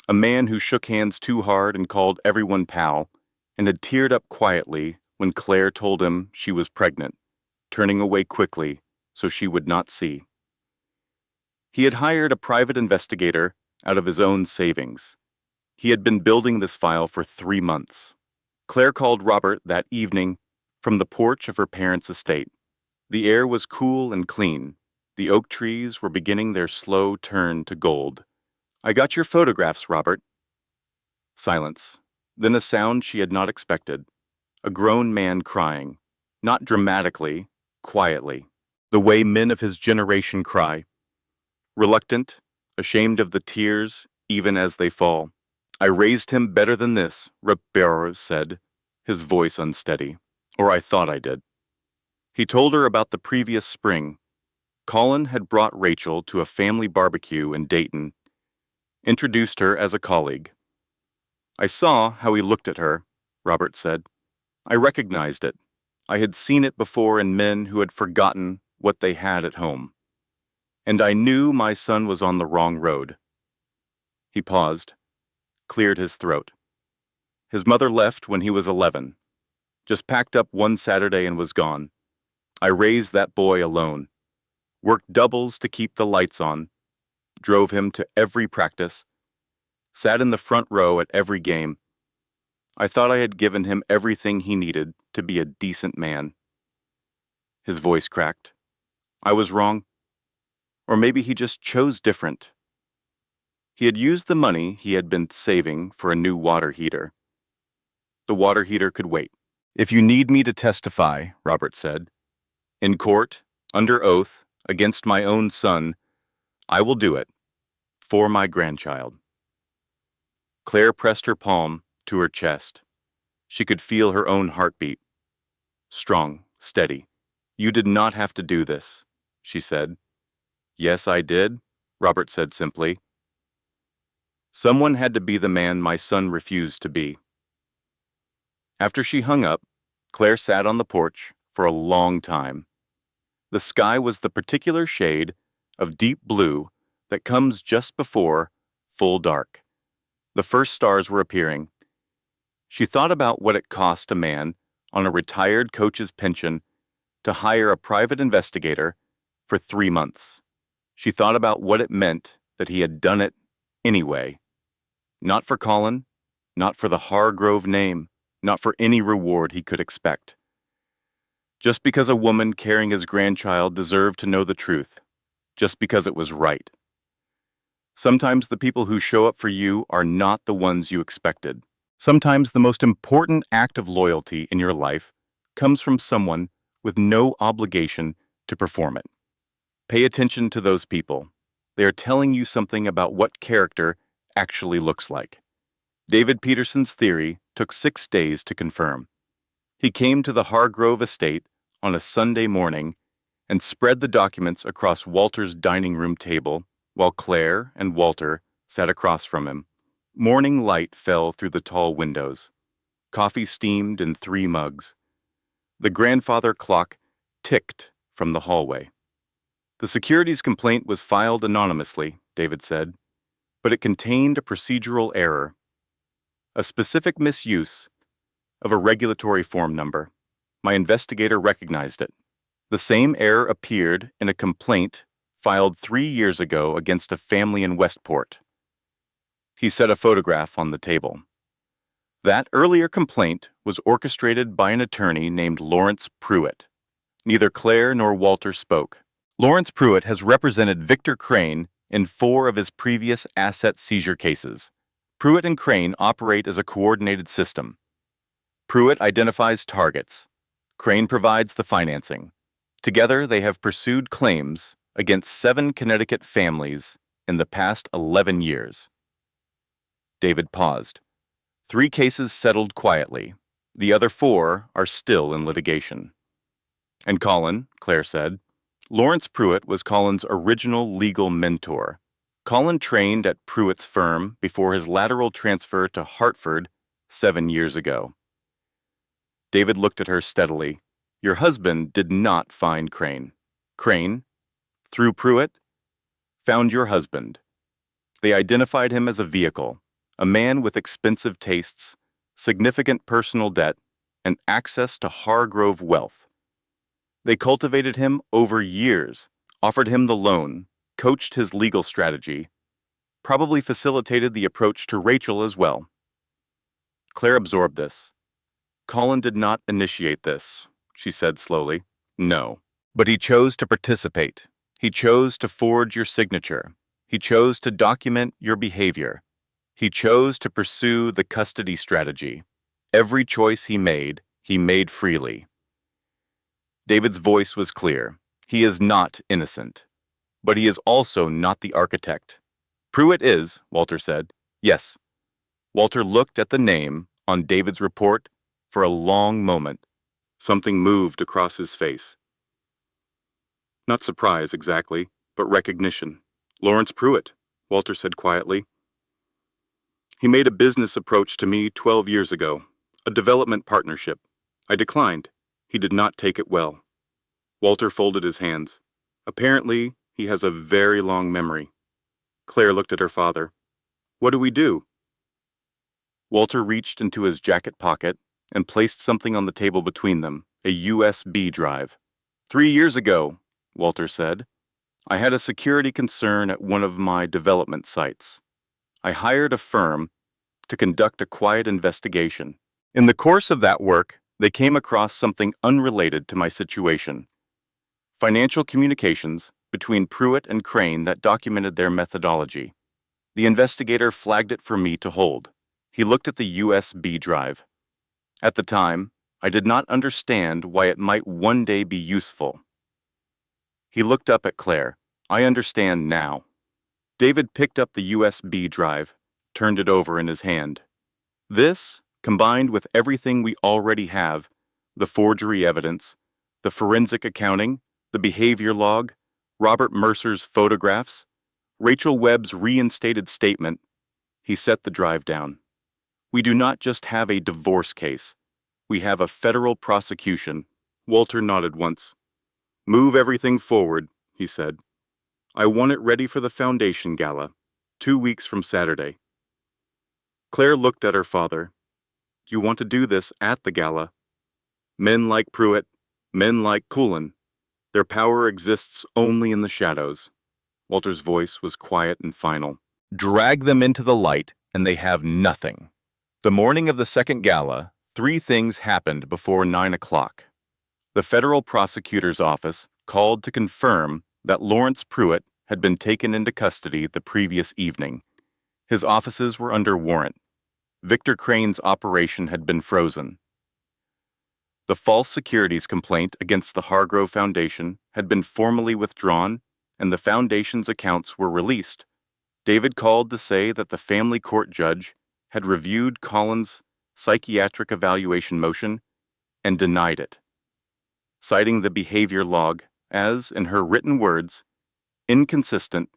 A man who shook hands too hard and called everyone pal, and had teared up quietly when Claire told him she was pregnant, turning away quickly so she would not see. He had hired a private investigator out of his own savings. He had been building this file for 3 months. Claire called Robert that evening from the porch of her parents' estate. The air was cool and clean. The oak trees were beginning their slow turn to gold. "I got your photographs, Robert." Silence. Then a sound she had not expected. A grown man crying. Not dramatically, quietly. The way men of his generation cry. Reluctant, ashamed of the tears, even as they fall. "I raised him better than this," Robert said, his voice unsteady. "Or I thought I did." He told her about the previous spring. Colin had brought Rachel to a family barbecue in Dayton, introduced her as a colleague. "I saw how he looked at her," Robert said. "I recognized it. I had seen it before in men who had forgotten what they had at home. And I knew my son was on the wrong road." He paused, cleared his throat. "His mother left when he was 11. Just packed up one Saturday and was gone. I raised that boy alone. Worked doubles to keep the lights on. Drove him to every practice. Sat in the front row at every game. I thought I had given him everything he needed to be a decent man." His voice cracked. "I was wrong. Or maybe he just chose different." He had used the money he had been saving for a new water heater. The water heater could wait. "If you need me to testify," Robert said, "in court, under oath, against my own son, I will do it. For my grandchild." Claire pressed her palm to her chest. She could feel her own heartbeat. Strong, steady. "You did not have to do this," she said. "Yes, I did," Robert said simply. "Someone had to be the man my son refused to be." After she hung up, Claire sat on the porch for a long time. The sky was the particular shade of deep blue that comes just before full dark. The first stars were appearing. She thought about what it cost a man on a retired coach's pension to hire a private investigator for 3 months. She thought about what it meant that he had done it anyway. Not for Colin, not for the Hargrove name, not for any reward he could expect. Just because a woman carrying his grandchild deserved to know the truth. Just because it was right. Sometimes the people who show up for you are not the ones you expected. Sometimes the most important act of loyalty in your life comes from someone with no obligation to perform it. Pay attention to those people. They are telling you something about what character actually looks like. David Peterson's theory took 6 days to confirm. He came to the Hargrove estate on a Sunday morning and spread the documents across Walter's dining room table while Claire and Walter sat across from him. Morning light fell through the tall windows. Coffee steamed in 3 mugs. The grandfather clock ticked from the hallway. The securities complaint was filed anonymously, David said, but it contained a procedural error, a specific misuse of a regulatory form number. My investigator recognized it. The same error appeared in a complaint filed 3 years ago against a family in Westport. He set a photograph on the table. That earlier complaint was orchestrated by an attorney named Lawrence Pruitt. Neither Claire nor Walter spoke. Lawrence Pruitt has represented Victor Crane in 4 of his previous asset seizure cases. Pruitt and Crane operate as a coordinated system. Pruitt identifies targets. Crane provides the financing. Together, they have pursued claims against 7 Connecticut families in the past 11 years. David paused. 3 cases settled quietly. The other 4 are still in litigation. And Colin, Claire said, Lawrence Pruitt was Colin's original legal mentor. Colin trained at Pruitt's firm before his lateral transfer to Hartford 7 years ago. David looked at her steadily. Your husband did not find Crane. Crane, through Pruitt, found your husband. They identified him as a vehicle, a man with expensive tastes, significant personal debt, and access to Hargrove wealth. They cultivated him over years, offered him the loan, coached his legal strategy, probably facilitated the approach to Rachel as well. Claire absorbed this. Colin did not initiate this, she said slowly. No. But he chose to participate. He chose to forge your signature. He chose to document your behavior. He chose to pursue the custody strategy. Every choice he made freely. David's voice was clear. He is not innocent. But he is also not the architect. Pruitt is, Walter said. Yes. Walter looked at the name on David's report for a long moment. Something moved across his face. Not surprise exactly, but recognition. Lawrence Pruitt, Walter said quietly. He made a business approach to me 12 years ago, a development partnership. I declined. He did not take it well. Walter folded his hands. Apparently, he has a very long memory. Claire looked at her father. What do we do? Walter reached into his jacket pocket and placed something on the table between them, a USB drive. 3 years ago, Walter said, I had a security concern at one of my development sites. I hired a firm to conduct a quiet investigation. In the course of that work, they came across something unrelated to my situation. Financial communications between Pruitt and Crane that documented their methodology. The investigator flagged it for me to hold. He looked at the USB drive. At the time, I did not understand why it might one day be useful. He looked up at Claire. I understand now. David picked up the USB drive, turned it over in his hand. This, combined with everything we already have, the forgery evidence, the forensic accounting, the behavior log, Robert Mercer's photographs, Rachel Webb's reinstated statement, he set the drive down. We do not just have a divorce case. We have a federal prosecution. Walter nodded once. Move everything forward, he said. I want it ready for the foundation gala, 2 weeks from Saturday. Claire looked at her father. You want to do this at the gala? Men like Pruitt, men like Cullen, their power exists only in the shadows. Walter's voice was quiet and final. Drag them into the light, and they have nothing. The morning of the second gala, 3 things happened before 9 o'clock. The federal prosecutor's office called to confirm that Lawrence Pruitt had been taken into custody the previous evening. His offices were under warrant. Victor Crane's operation had been frozen. The false securities complaint against the Hargrove Foundation had been formally withdrawn, and the foundation's accounts were released. David called to say that the family court judge had reviewed Colin's psychiatric evaluation motion and denied it, citing the behavior log as, in her written words, inconsistent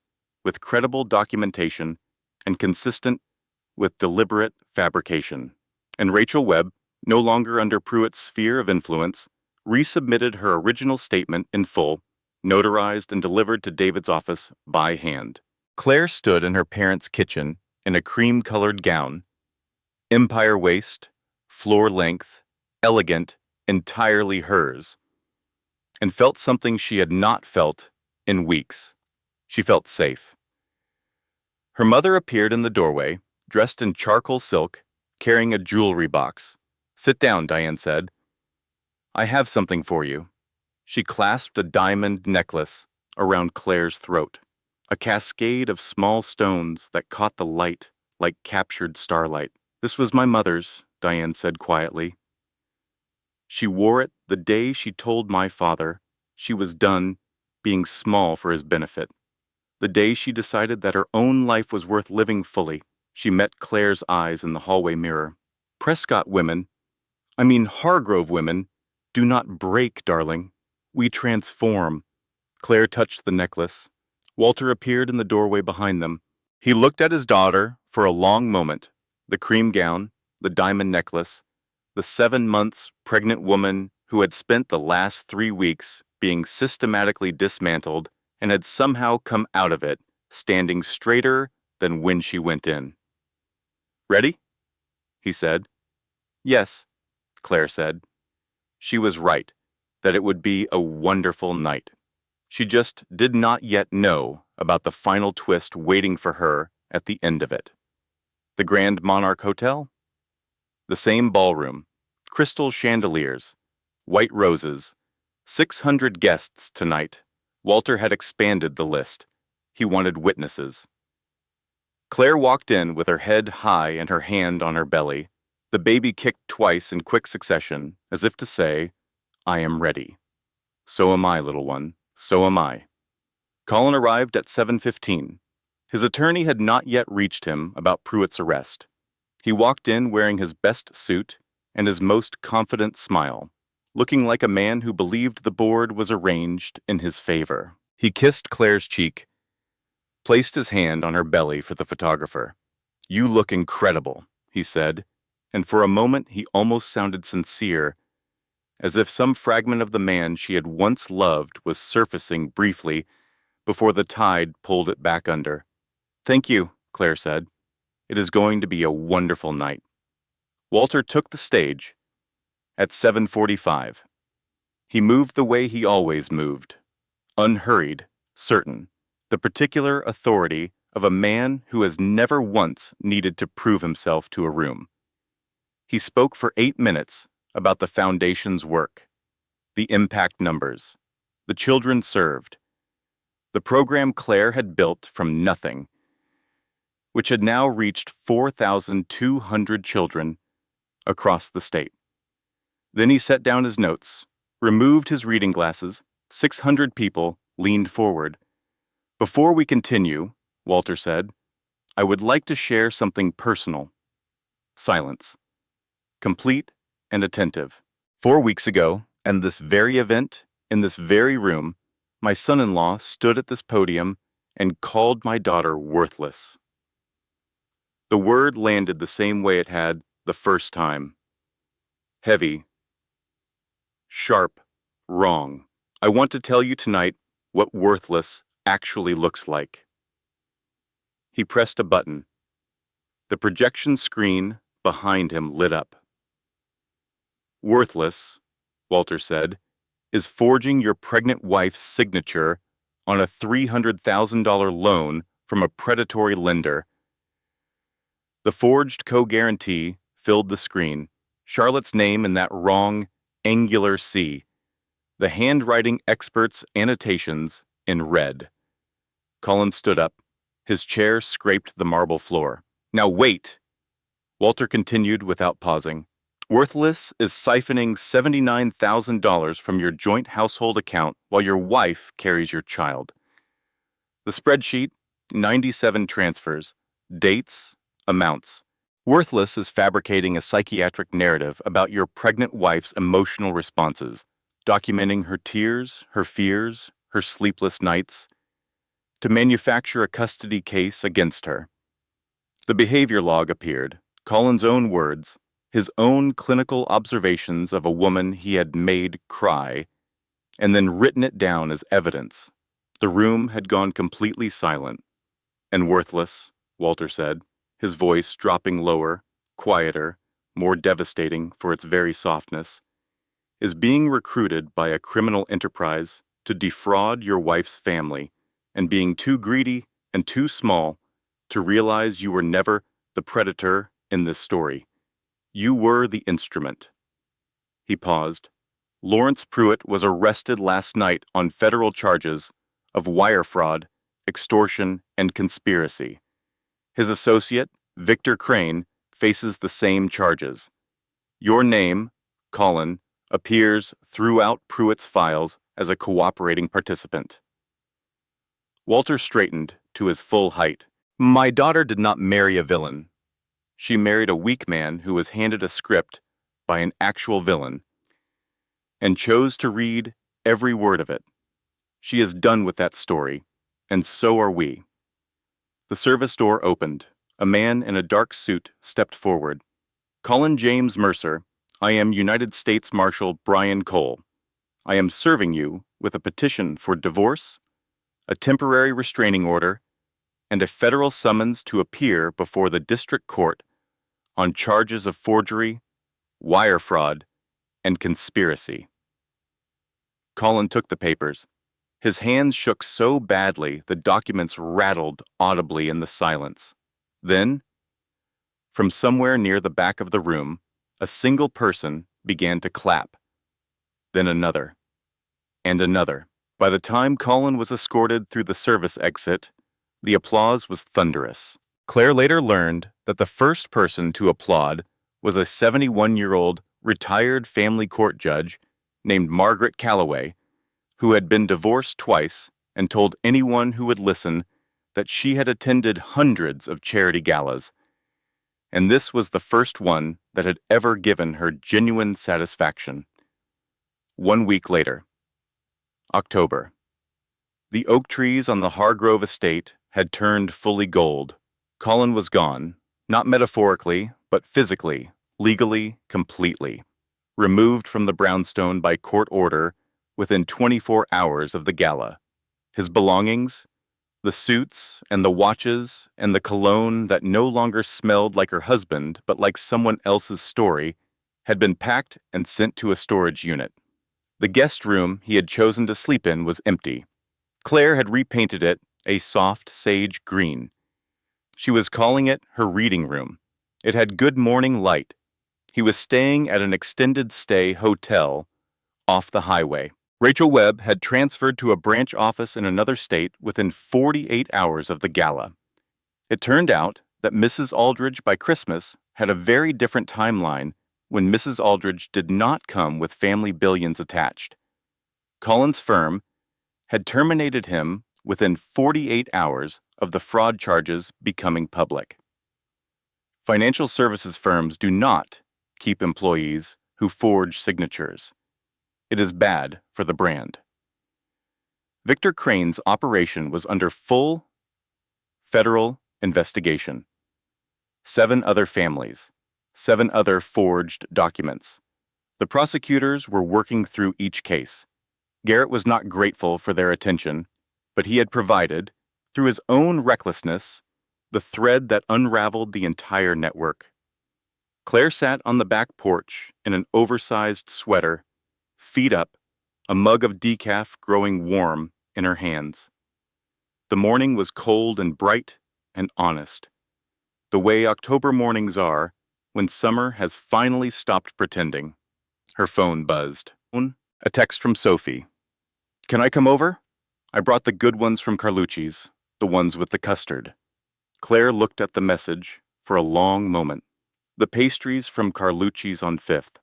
with credible documentation and consistent with deliberate fabrication. And Rachel Webb, no longer under Pruitt's sphere of influence, resubmitted her original statement in full, notarized and delivered to David's office by hand. Claire stood in her parents' kitchen in a cream-colored gown, empire waist, floor length, elegant, entirely hers, and felt something she had not felt in weeks. She felt safe. Her mother appeared in the doorway, dressed in charcoal silk, carrying a jewelry box. "Sit down," Diane said. "I have something for you." She clasped a diamond necklace around Claire's throat, a cascade of small stones that caught the light like captured starlight. "This was my mother's," Diane said quietly. "She wore it the day she told my father she was done being small for his benefit. The day she decided that her own life was worth living fully." She met Claire's eyes in the hallway mirror. "Prescott women, Hargrove women, do not break, darling. We transform." Claire touched the necklace. Walter appeared in the doorway behind them. He looked at his daughter for a long moment. The cream gown, the diamond necklace, the 7 months pregnant woman who had spent the last 3 weeks being systematically dismantled and had somehow come out of it standing straighter than when she went in. "Ready?" he said. "Yes," Claire said. She was right, that it would be a wonderful night. She just did not yet know about the final twist waiting for her at the end of it. The Grand Monarch Hotel? The same ballroom, crystal chandeliers, white roses, 600 guests tonight. Walter had expanded the list. He wanted witnesses. Claire walked in with her head high and her hand on her belly. The baby kicked twice in quick succession, as if to say, "I am ready." "So am I, little one. So am I." Colin arrived at 7:15. His attorney had not yet reached him about Pruitt's arrest. He walked in wearing his best suit and his most confident smile, looking like a man who believed the board was arranged in his favor. He kissed Claire's cheek, placed his hand on her belly for the photographer. "You look incredible," he said, and for a moment he almost sounded sincere, as if some fragment of the man she had once loved was surfacing briefly before the tide pulled it back under. "Thank you," Claire said. "It is going to be a wonderful night." Walter took the stage at 7:45. He moved the way he always moved, unhurried, certain, the particular authority of a man who has never once needed to prove himself to a room. He spoke for 8 minutes about the foundation's work, the impact numbers, the children served, the program Claire had built from nothing, which had now reached 4,200 children across the state. Then he set down his notes, removed his reading glasses. 600 people leaned forward. "Before we continue," Walter said, "I would like to share something personal." Silence. Complete and attentive. 4 weeks ago, and this very event, in this very room, my son-in-law stood at this podium and called my daughter worthless. The word landed the same way it had the first time. Heavy. Sharp. Wrong. I want to tell you tonight what worthless actually looks like. He pressed a button. The projection screen behind him lit up. "Worthless," Walter said, "is forging your pregnant wife's signature on a $300,000 loan from a predatory lender." The forged co-guarantee filled the screen, Charlotte's name in that wrong, angular C, the handwriting expert's annotations in red. Colin stood up. His chair scraped the marble floor. "Now wait," Walter continued without pausing. Worthless is siphoning $79,000 from your joint household account while your wife carries your child. The spreadsheet, 97 transfers, dates, amounts. Worthless is fabricating a psychiatric narrative about your pregnant wife's emotional responses, documenting her tears, her fears, her sleepless nights, to manufacture a custody case against her. The behavior log appeared, Colin's own words, his own clinical observations of a woman he had made cry, and then written it down as evidence. The room had gone completely silent. And Worthless, Walter said, his voice dropping lower, quieter, more devastating for its very softness, is being recruited by a criminal enterprise to defraud your wife's family, and being too greedy and too small to realize you were never the predator in this story. You were the instrument. He paused. Lawrence Pruitt was arrested last night on federal charges of wire fraud, extortion, and conspiracy. His associate, Victor Crane, faces the same charges. Your name, Colin, appears throughout Pruitt's files as a cooperating participant. Walter straightened to his full height. My daughter did not marry a villain. She married a weak man who was handed a script by an actual villain and chose to read every word of it. She is done with that story, and so are we. The service door opened. A man in a dark suit stepped forward. Colin James Mercer, I am United States Marshal Brian Cole. I am serving you with a petition for divorce, a temporary restraining order, and a federal summons to appear before the district court on charges of forgery, wire fraud, and conspiracy. Colin took the papers. His hands shook so badly the documents rattled audibly in the silence. Then, from somewhere near the back of the room, a single person began to clap. Then another. And another. By the time Colin was escorted through the service exit, the applause was thunderous. Claire later learned that the first person to applaud was a 71-year-old retired family court judge named Margaret Calloway, who had been divorced twice and told anyone who would listen that she had attended hundreds of charity galas, and this was the first one that had ever given her genuine satisfaction. 1 week later, October. The oak trees on the Hargrove estate had turned fully gold. Colin was gone, not metaphorically, but physically, legally, completely. Removed from the brownstone by court order within 24 hours of the gala. His belongings, the suits and the watches and the cologne that no longer smelled like her husband but like someone else's story, had been packed and sent to a storage unit. The guest room he had chosen to sleep in was empty. Claire had repainted it a soft sage green. She was calling it her reading room. It had good morning light. He was staying at an extended stay hotel off the highway. Rachel Webb had transferred to a branch office in another state within 48 hours of the gala. It turned out that Mrs. Aldridge by Christmas had a very different timeline when Mrs. Aldridge did not come with family billions attached. Colin's firm had terminated him within 48 hours of the fraud charges becoming public. Financial services firms do not keep employees who forge signatures. It is bad for the brand. Victor Crane's operation was under full federal investigation. 7 other families, 7 other forged documents. The prosecutors were working through each case. Garrett was not grateful for their attention, but he had provided, through his own recklessness, the thread that unraveled the entire network. Claire sat on the back porch in an oversized sweater, feet up, a mug of decaf growing warm in her hands. The morning was cold and bright and honest, the way October mornings are when summer has finally stopped pretending. Her phone buzzed. A text from Sophie. Can I come over? I brought the good ones from Carlucci's, the ones with the custard. Claire looked at the message for a long moment. The pastries from Carlucci's on Fifth,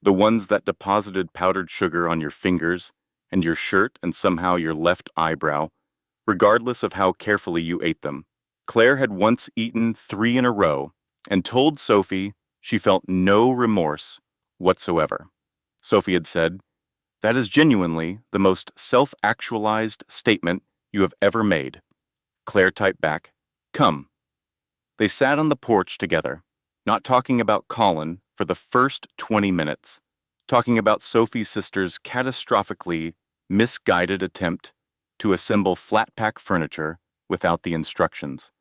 the ones that deposited powdered sugar on your fingers and your shirt and somehow your left eyebrow, regardless of how carefully you ate them. Claire had once eaten 3 in a row and told Sophie she felt no remorse whatsoever. Sophie had said, "That is genuinely the most self-actualized statement you have ever made." Claire typed back, "Come." They sat on the porch together, not talking about Colin for the first 20 minutes, talking about Sophie's sister's catastrophically misguided attempt to assemble flat-pack furniture without the instructions,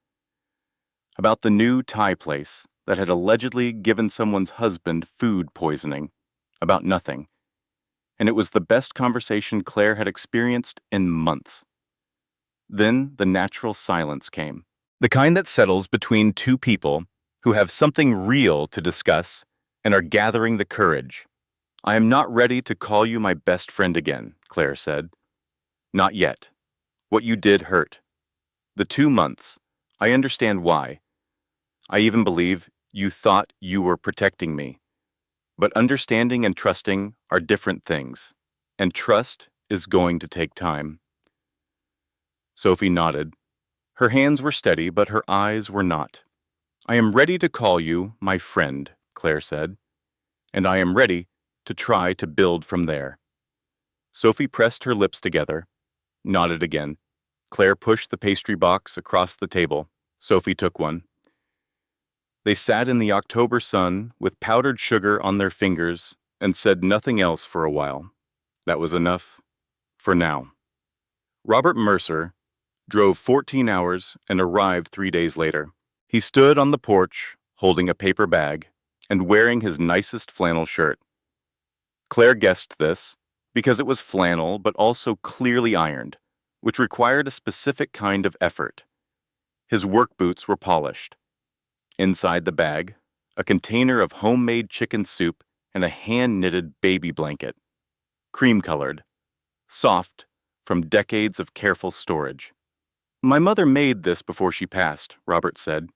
about the new Thai place that had allegedly given someone's husband food poisoning, about nothing. And it was the best conversation Claire had experienced in months. Then the natural silence came, the kind that settles between two people who have something real to discuss and are gathering the courage. "I am not ready to call you my best friend again," Claire said. "Not yet. What you did hurt. The 2 months, I understand why. I even believe you thought you were protecting me. But understanding and trusting are different things, and trust is going to take time." Sophie nodded. Her hands were steady, but her eyes were not. "I am ready to call you my friend," Claire said, "and I am ready to try to build from there." Sophie pressed her lips together, nodded again. Claire pushed the pastry box across the table. Sophie took one. They sat in the October sun with powdered sugar on their fingers and said nothing else for a while. That was enough for now. Robert Mercer drove 14 hours and arrived 3 days later. He stood on the porch, holding a paper bag and wearing his nicest flannel shirt. Claire guessed this because it was flannel but also clearly ironed, which required a specific kind of effort. His work boots were polished. Inside the bag, a container of homemade chicken soup and a hand-knitted baby blanket, cream-colored, soft, from decades of careful storage. "My mother made this before she passed," Robert said.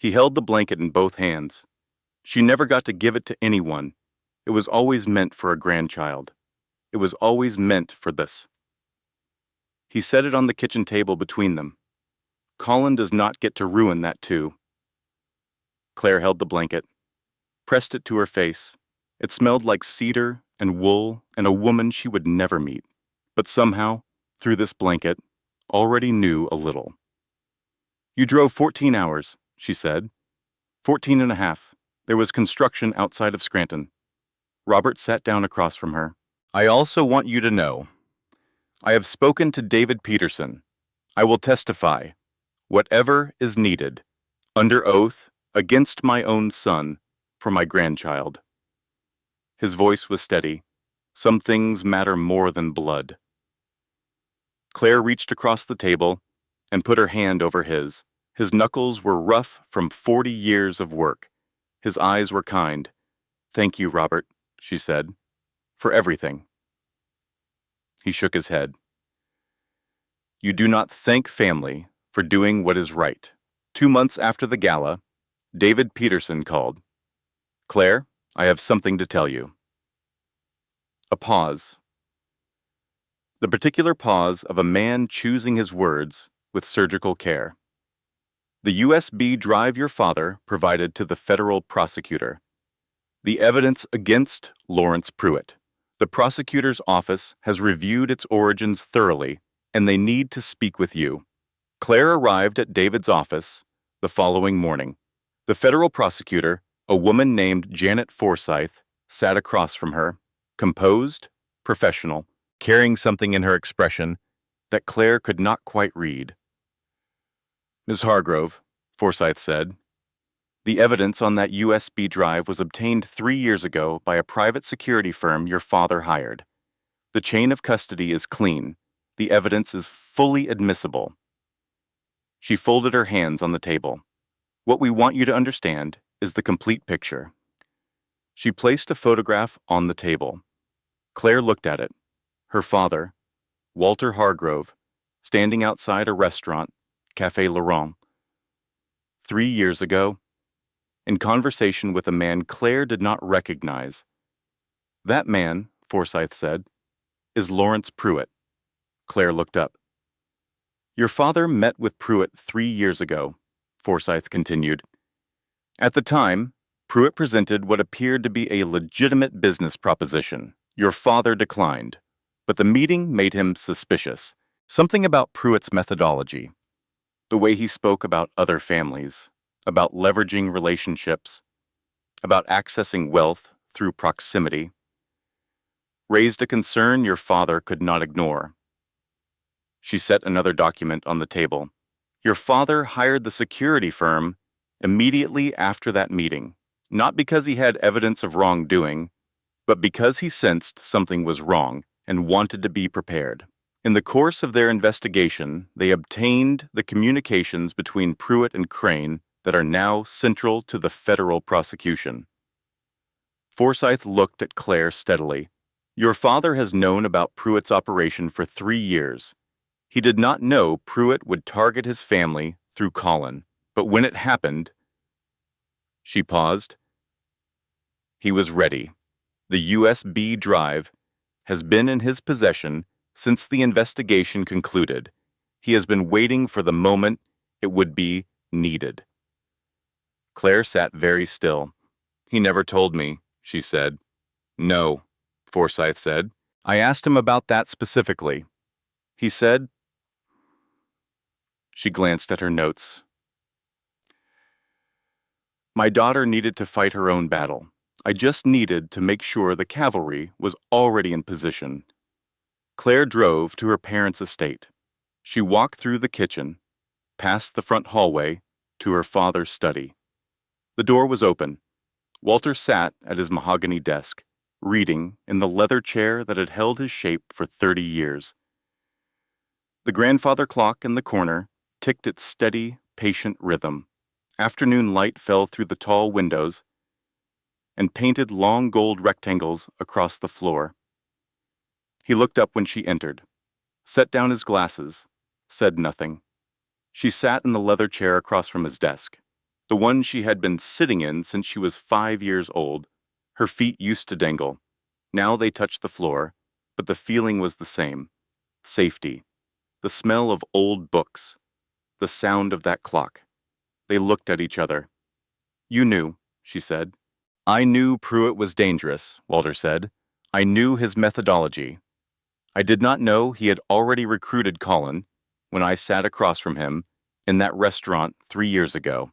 He held the blanket in both hands. "She never got to give it to anyone. It was always meant for a grandchild. It was always meant for this." He set it on the kitchen table between them. "Colin does not get to ruin that too." Claire held the blanket, pressed it to her face. It smelled like cedar and wool and a woman she would never meet, but somehow, through this blanket, already knew a little. "You drove 14 hours, she said. 14 and a half. There was construction outside of Scranton." Robert sat down across from her. "I also want you to know, I have spoken to David Peterson. I will testify, whatever is needed, under oath, against my own son, for my grandchild." His voice was steady. Some things matter more than blood. Claire reached across the table and put her hand over his. His knuckles were rough from 40 years of work. His eyes were kind. "Thank you, Robert," she said, "for everything." He shook his head. "You do not thank family for doing what is right." 2 months after the gala, David Peterson called. "Claire, I have something to tell you." A pause. The particular pause of a man choosing his words with surgical care. "The USB drive your father provided to the federal prosecutor. The evidence against Lawrence Pruitt. The prosecutor's office has reviewed its origins thoroughly, and they need to speak with you." Claire arrived at David's office the following morning. The federal prosecutor, a woman named Janet Forsyth, sat across from her, composed, professional, carrying something in her expression that Claire could not quite read. "Ms. Hargrove," Forsyth said, "the evidence on that USB drive was obtained 3 years ago by a private security firm your father hired. The chain of custody is clean. The evidence is fully admissible." She folded her hands on the table. "What we want you to understand is the complete picture." She placed a photograph on the table. Claire looked at it. Her father, Walter Hargrove, standing outside a restaurant, Café Laurent. 3 years ago, in conversation with a man Claire did not recognize. "That man," Forsyth said, "is Lawrence Pruitt." Claire looked up. "Your father met with Pruitt 3 years ago," Forsyth continued. "At the time, Pruitt presented what appeared to be a legitimate business proposition. Your father declined, but the meeting made him suspicious. Something about Pruitt's methodology, the way he spoke about other families, about leveraging relationships, about accessing wealth through proximity, raised a concern your father could not ignore." She set another document on the table. "Your father hired the security firm immediately after that meeting, not because he had evidence of wrongdoing, but because he sensed something was wrong and wanted to be prepared. In the course of their investigation, they obtained the communications between Pruitt and Crane that are now central to the federal prosecution." Forsyth looked at Claire steadily. "Your father has known about Pruitt's operation for 3 years. He did not know Pruitt would target his family through Colin, but when it happened—" She paused. "He was ready. The USB drive has been in his possession since the investigation concluded. He has been waiting for the moment it would be needed." Claire sat very still. "He never told me," she said. "No," Forsyth said. "I asked him about that specifically. He said—" She glanced at her notes. "My daughter needed to fight her own battle. I just needed to make sure the cavalry was already in position." Claire drove to her parents' estate. She walked through the kitchen, past the front hallway, to her father's study. The door was open. Walter sat at his mahogany desk, reading in the leather chair that had held his shape for 30 years. The grandfather clock in the corner ticked its steady, patient rhythm. Afternoon light fell through the tall windows and painted long gold rectangles across the floor. He looked up when she entered, set down his glasses, said nothing. She sat in the leather chair across from his desk, the one she had been sitting in since she was 5 years old. Her feet used to dangle. Now they touched the floor, but the feeling was the same. Safety. The smell of old books. The sound of that clock. They looked at each other. "You knew," she said. "I knew Pruitt was dangerous," Walter said. "I knew his methodology. I did not know he had already recruited Colin when I sat across from him in that restaurant 3 years ago.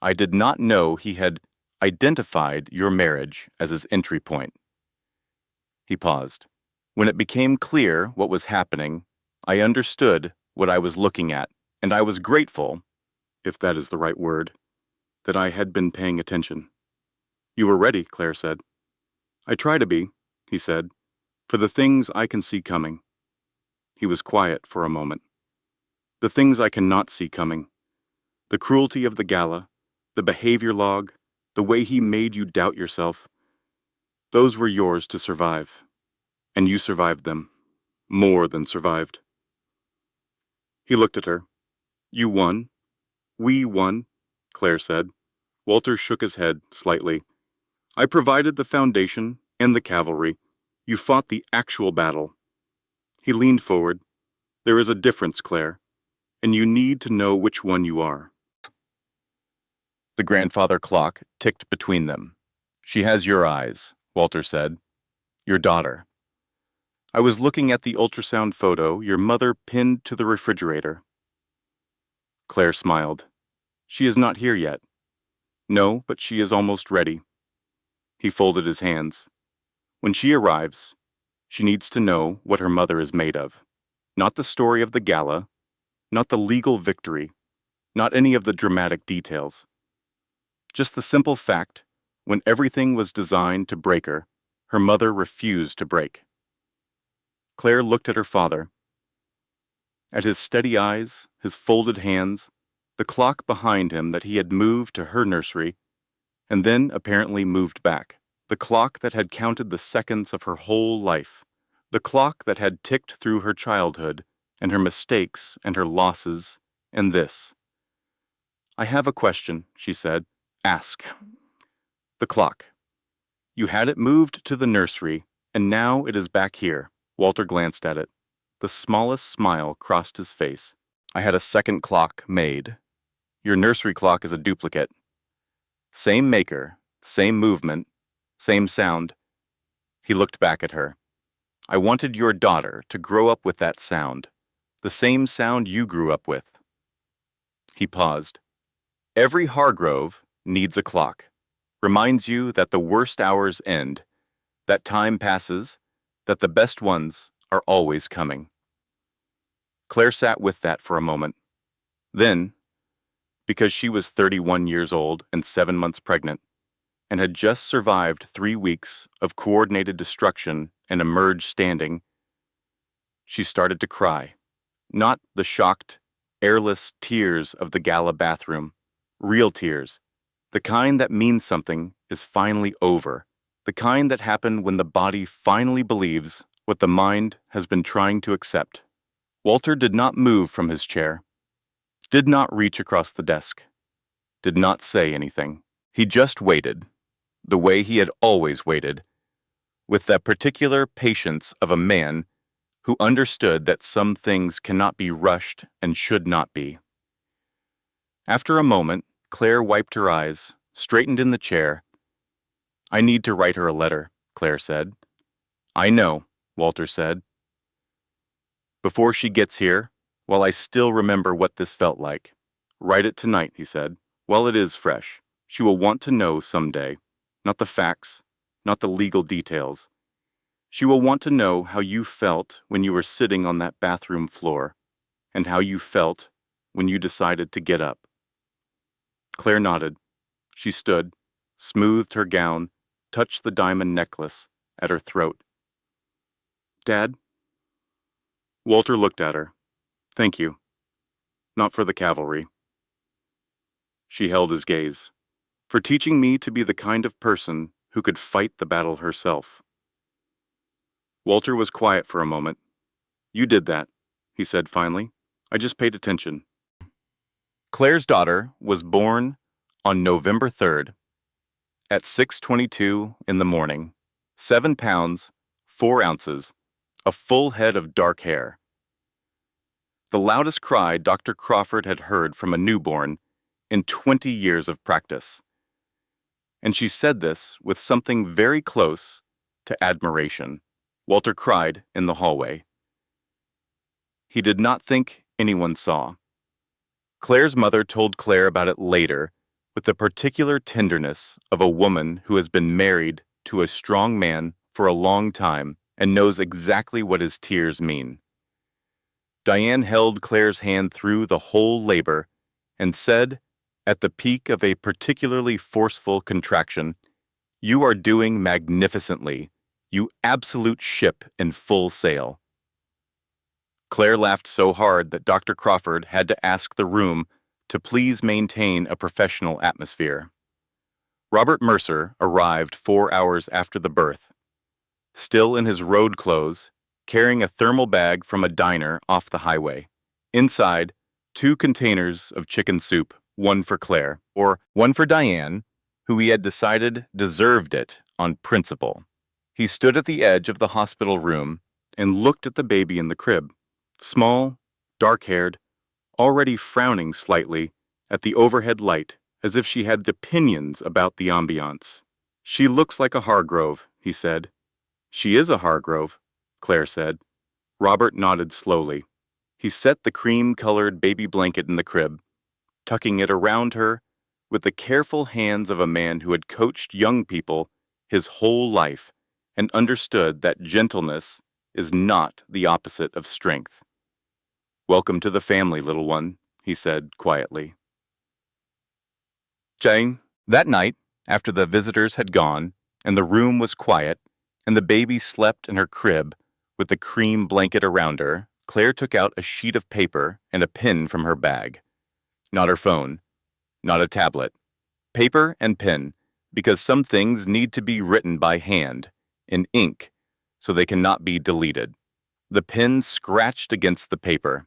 I did not know he had identified your marriage as his entry point." He paused. "When it became clear what was happening, I understood what I was looking at, and I was grateful, if that is the right word, that I had been paying attention." "You were ready," Claire said. "I try to be," he said, "for the things I can see coming." He was quiet for a moment. "The things I cannot see coming. The cruelty of the Gala, the behavior log, the way he made you doubt yourself. Those were yours to survive. And you survived them. More than survived." He looked at her. "You won. We won," Claire said. Walter shook his head slightly. "I provided the foundation and the cavalry. You fought the actual battle." He leaned forward. "There is a difference, Claire, and you need to know which one you are." The grandfather clock ticked between them. "She has your eyes," Walter said. "Your daughter." "I was looking at the ultrasound photo your mother pinned to the refrigerator." Claire smiled. "She is not here yet." "No, but she is almost ready." He folded his hands. "When she arrives, she needs to know what her mother is made of. Not the story of the Gala, not the legal victory, not any of the dramatic details. Just the simple fact, when everything was designed to break her, her mother refused to break." Claire looked at her father, at his steady eyes, his folded hands, the clock behind him that he had moved to her nursery, and then apparently moved back, the clock that had counted the seconds of her whole life, the clock that had ticked through her childhood, and her mistakes and her losses, and this. "I have a question," she said. Ask. The clock. You had it moved to the nursery, and now it is back here. Walter glanced at it. The smallest smile crossed his face. I had a second clock made. Your nursery clock is a duplicate. Same maker, same movement, same sound. He looked back at her. I wanted your daughter to grow up with that sound, the same sound you grew up with. He paused. Every Hargrove needs a clock. Reminds you that the worst hours end, that time passes, that the best ones are always coming. Claire sat with that for a moment. Then, because she was 31 years old and 7 months pregnant, and had just survived 3 weeks of coordinated destruction and emerged standing, she started to cry. Not the shocked, airless tears of the Gala bathroom. Real tears. The kind that means something is finally over. The kind that happen when the body finally believes what the mind has been trying to accept. Walter did not move from his chair, did not reach across the desk, did not say anything. He just waited, the way he had always waited, with that particular patience of a man who understood that some things cannot be rushed and should not be. After a moment, Claire wiped her eyes, straightened in the chair. I need to write her a letter, Claire said. I know, Walter said. Before she gets here, while I still remember what this felt like. Write it tonight, he said. While it is fresh, she will want to know someday, not the facts, not the legal details. She will want to know how you felt when you were sitting on that bathroom floor, and how you felt when you decided to get up. Claire nodded. She stood, smoothed her gown, touched the diamond necklace at her throat. Dad? Walter looked at her. Thank you. Not for the cavalry. She held his gaze. For teaching me to be the kind of person who could fight the battle herself. Walter was quiet for a moment. You did that, he said finally. I just paid attention. Claire's daughter was born on November 3rd at 6:22 in the morning, 7 pounds, 4 ounces, a full head of dark hair. The loudest cry Dr. Crawford had heard from a newborn in 20 years of practice. And she said this with something very close to admiration. Walter cried in the hallway. He did not think anyone saw. Claire's mother told Claire about it later with the particular tenderness of a woman who has been married to a strong man for a long time and knows exactly what his tears mean. Diane held Claire's hand through the whole labor and said, at the peak of a particularly forceful contraction, "You are doing magnificently, you absolute ship in full sail." Claire laughed so hard that Dr. Crawford had to ask the room to please maintain a professional atmosphere. Robert Mercer arrived 4 hours after the birth, still in his road clothes, carrying a thermal bag from a diner off the highway. Inside, 2 containers of chicken soup, one for Claire, or one for Diane, who he had decided deserved it on principle. He stood at the edge of the hospital room and looked at the baby in the crib, small, dark-haired, already frowning slightly at the overhead light, as if she had opinions about the ambiance. She looks like a Hargrove, he said. She is a Hargrove, Claire said. Robert nodded slowly. He set the cream-colored baby blanket in the crib, tucking it around her with the careful hands of a man who had coached young people his whole life and understood that gentleness is not the opposite of strength. Welcome to the family, little one, he said quietly. Jane, that night, after the visitors had gone and the room was quiet and the baby slept in her crib with the cream blanket around her, Claire took out a sheet of paper and a pen from her bag. Not her phone, not a tablet. Paper and pen, because some things need to be written by hand, in ink, so they cannot be deleted. The pen scratched against the paper.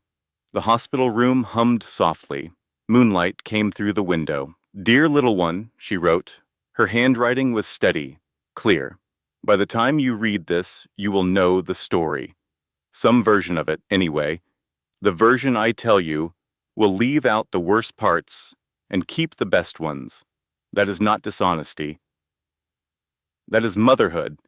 The hospital room hummed softly. Moonlight came through the window, Dear little one, she wrote. Her handwriting was steady, clear. By the time you read this, you will know the story. Some version of it, anyway. The version I tell you will leave out the worst parts and keep the best ones. That is not dishonesty. That is motherhood.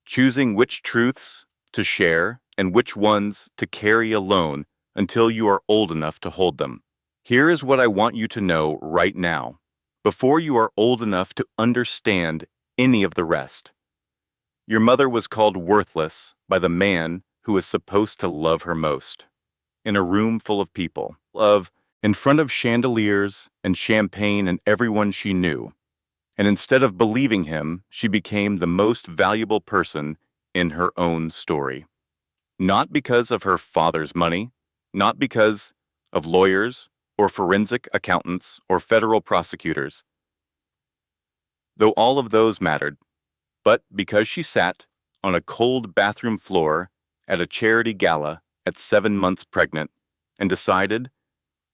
Choosing which truths to share and which ones to carry alone until you are old enough to hold them. Here is what I want you to know right now, before you are old enough to understand any of the rest. Your mother was called worthless by the man who was supposed to love her most. In a room full of people, in front of chandeliers and champagne and everyone she knew. And instead of believing him, she became the most valuable person in her own story. Not because of her father's money, not because of lawyers or forensic accountants or federal prosecutors, though all of those mattered, but because she sat on a cold bathroom floor at a charity gala at 7 months pregnant and decided,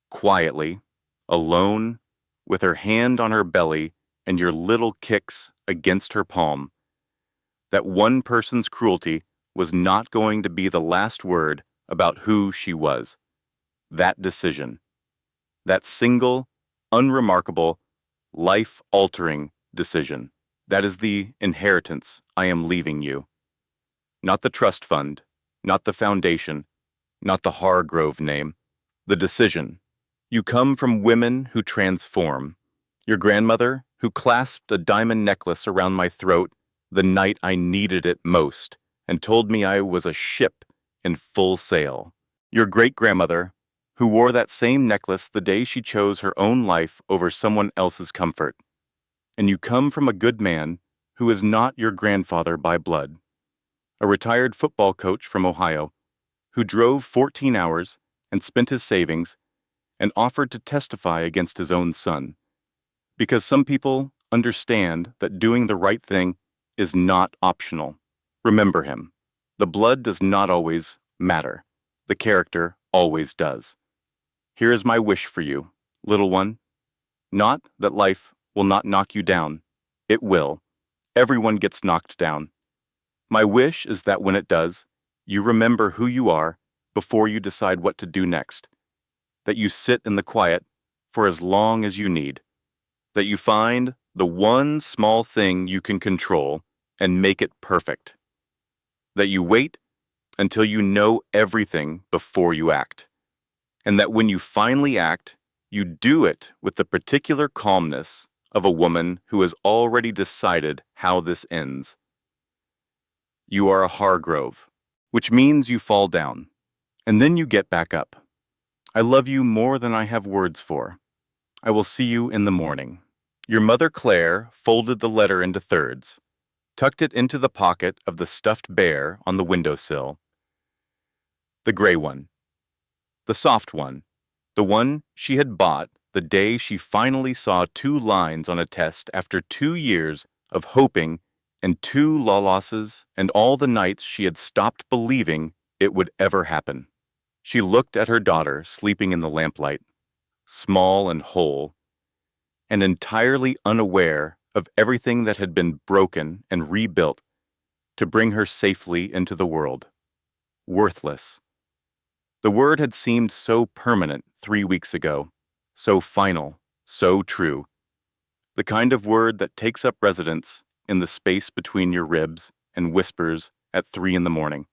quietly, alone, with her hand on her belly and your little kicks against her palm, that one person's cruelty was not going to be the last word about who she was. That decision, that single, unremarkable, life-altering decision, that is the inheritance I am leaving you. Not the trust fund, not the foundation, not the Hargrove name. The decision. You come from women who transform. Your grandmother, who clasped a diamond necklace around my throat the night I needed it most and told me I was a ship in full sail. Your great-grandmother, who wore that same necklace the day she chose her own life over someone else's comfort. And you come from a good man who is not your grandfather by blood, a retired football coach from Ohio, who drove 14 hours and spent his savings and offered to testify against his own son. Because some people understand that doing the right thing is not optional. Remember him. The blood does not always matter. The character always does. Here is my wish for you, little one. Not that life will not knock you down. It will. Everyone gets knocked down. My wish is that when it does, you remember who you are before you decide what to do next. That you sit in the quiet for as long as you need. That you find the one small thing you can control and make it perfect. That you wait until you know everything before you act. And that when you finally act, you do it with the particular calmness of a woman who has already decided how this ends. You are a Hargrove, which means you fall down, and then you get back up. I love you more than I have words for. I will see you in the morning. Your mother Claire folded the letter into thirds, tucked it into the pocket of the stuffed bear on the windowsill. The gray one. The soft one. The one she had bought the day she finally saw 2 lines on a test after 2 years of hoping and 2 losses and all the nights she had stopped believing it would ever happen. She looked at her daughter sleeping in the lamplight, small and whole, and entirely unaware of everything that had been broken and rebuilt to bring her safely into the world. Worthless. The word had seemed so permanent 3 weeks ago, so final, so true. The kind of word that takes up residence in the space between your ribs and whispers at 3 in the morning.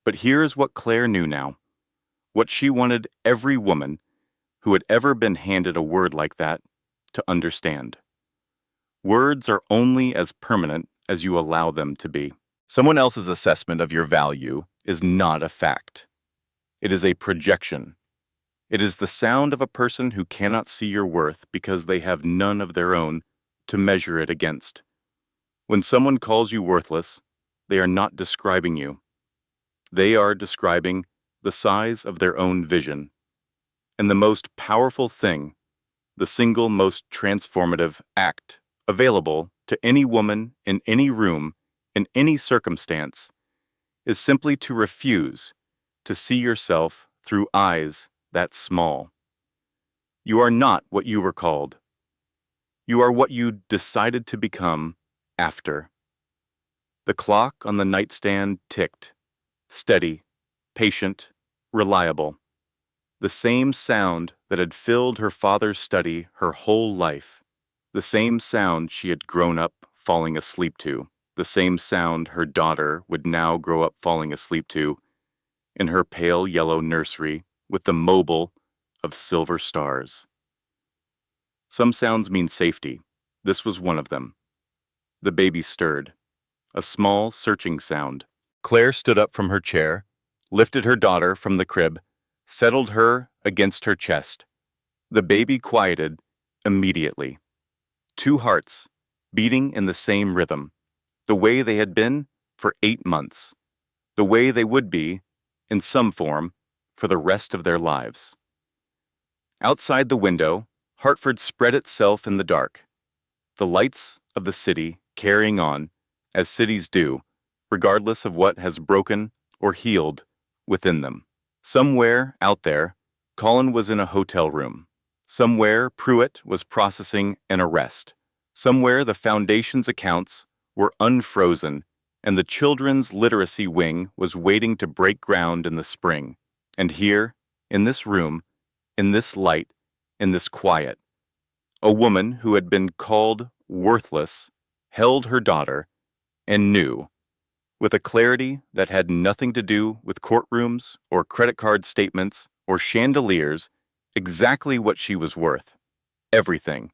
But here's what Claire knew now, what she wanted every woman who had ever been handed a word like that to understand. Words are only as permanent as you allow them to be. Someone else's assessment of your value is not a fact. It is a projection. It is the sound of a person who cannot see your worth because they have none of their own to measure it against. When someone calls you worthless, they are not describing you. They are describing the size of their own vision. And the most powerful thing, the single most transformative act available to any woman in any room, in any circumstance, is simply to refuse to see yourself through eyes that small. You are not what you were called. You are what you decided to become after. The clock on the nightstand ticked, steady, patient, reliable. The same sound that had filled her father's study her whole life. The same sound she had grown up falling asleep to. The same sound her daughter would now grow up falling asleep to in her pale yellow nursery with the mobile of silver stars. Some sounds mean safety. This was one of them. The baby stirred. A small, searching sound. Claire stood up from her chair, lifted her daughter from the crib, settled her against her chest. The baby quieted immediately. Two hearts, beating in the same rhythm, the way they had been for 8 months, the way they would be, in some form, for the rest of their lives. Outside the window, Hartford spread itself in the dark, the lights of the city carrying on, as cities do, regardless of what has broken or healed within them. Somewhere out there, Colin was in a hotel room. Somewhere, Pruitt was processing an arrest. Somewhere, the Foundation's accounts were unfrozen, and the children's literacy wing was waiting to break ground in the spring. And here, in this room, in this light, in this quiet, a woman who had been called worthless held her daughter and knew, with a clarity that had nothing to do with courtrooms or credit card statements or chandeliers, exactly what she was worth. Everything.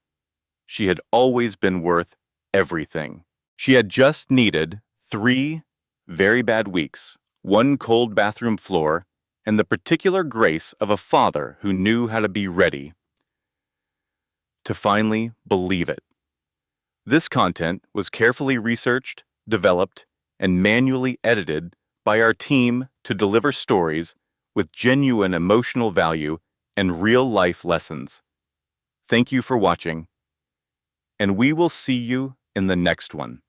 She had always been worth everything. She had just needed 3 very bad weeks, 1 cold bathroom floor, and the particular grace of a father who knew how to be ready to finally believe it. This content was carefully researched, developed, and manually edited by our team to deliver stories with genuine emotional value and real-life lessons. Thank you for watching, and we will see you in the next one.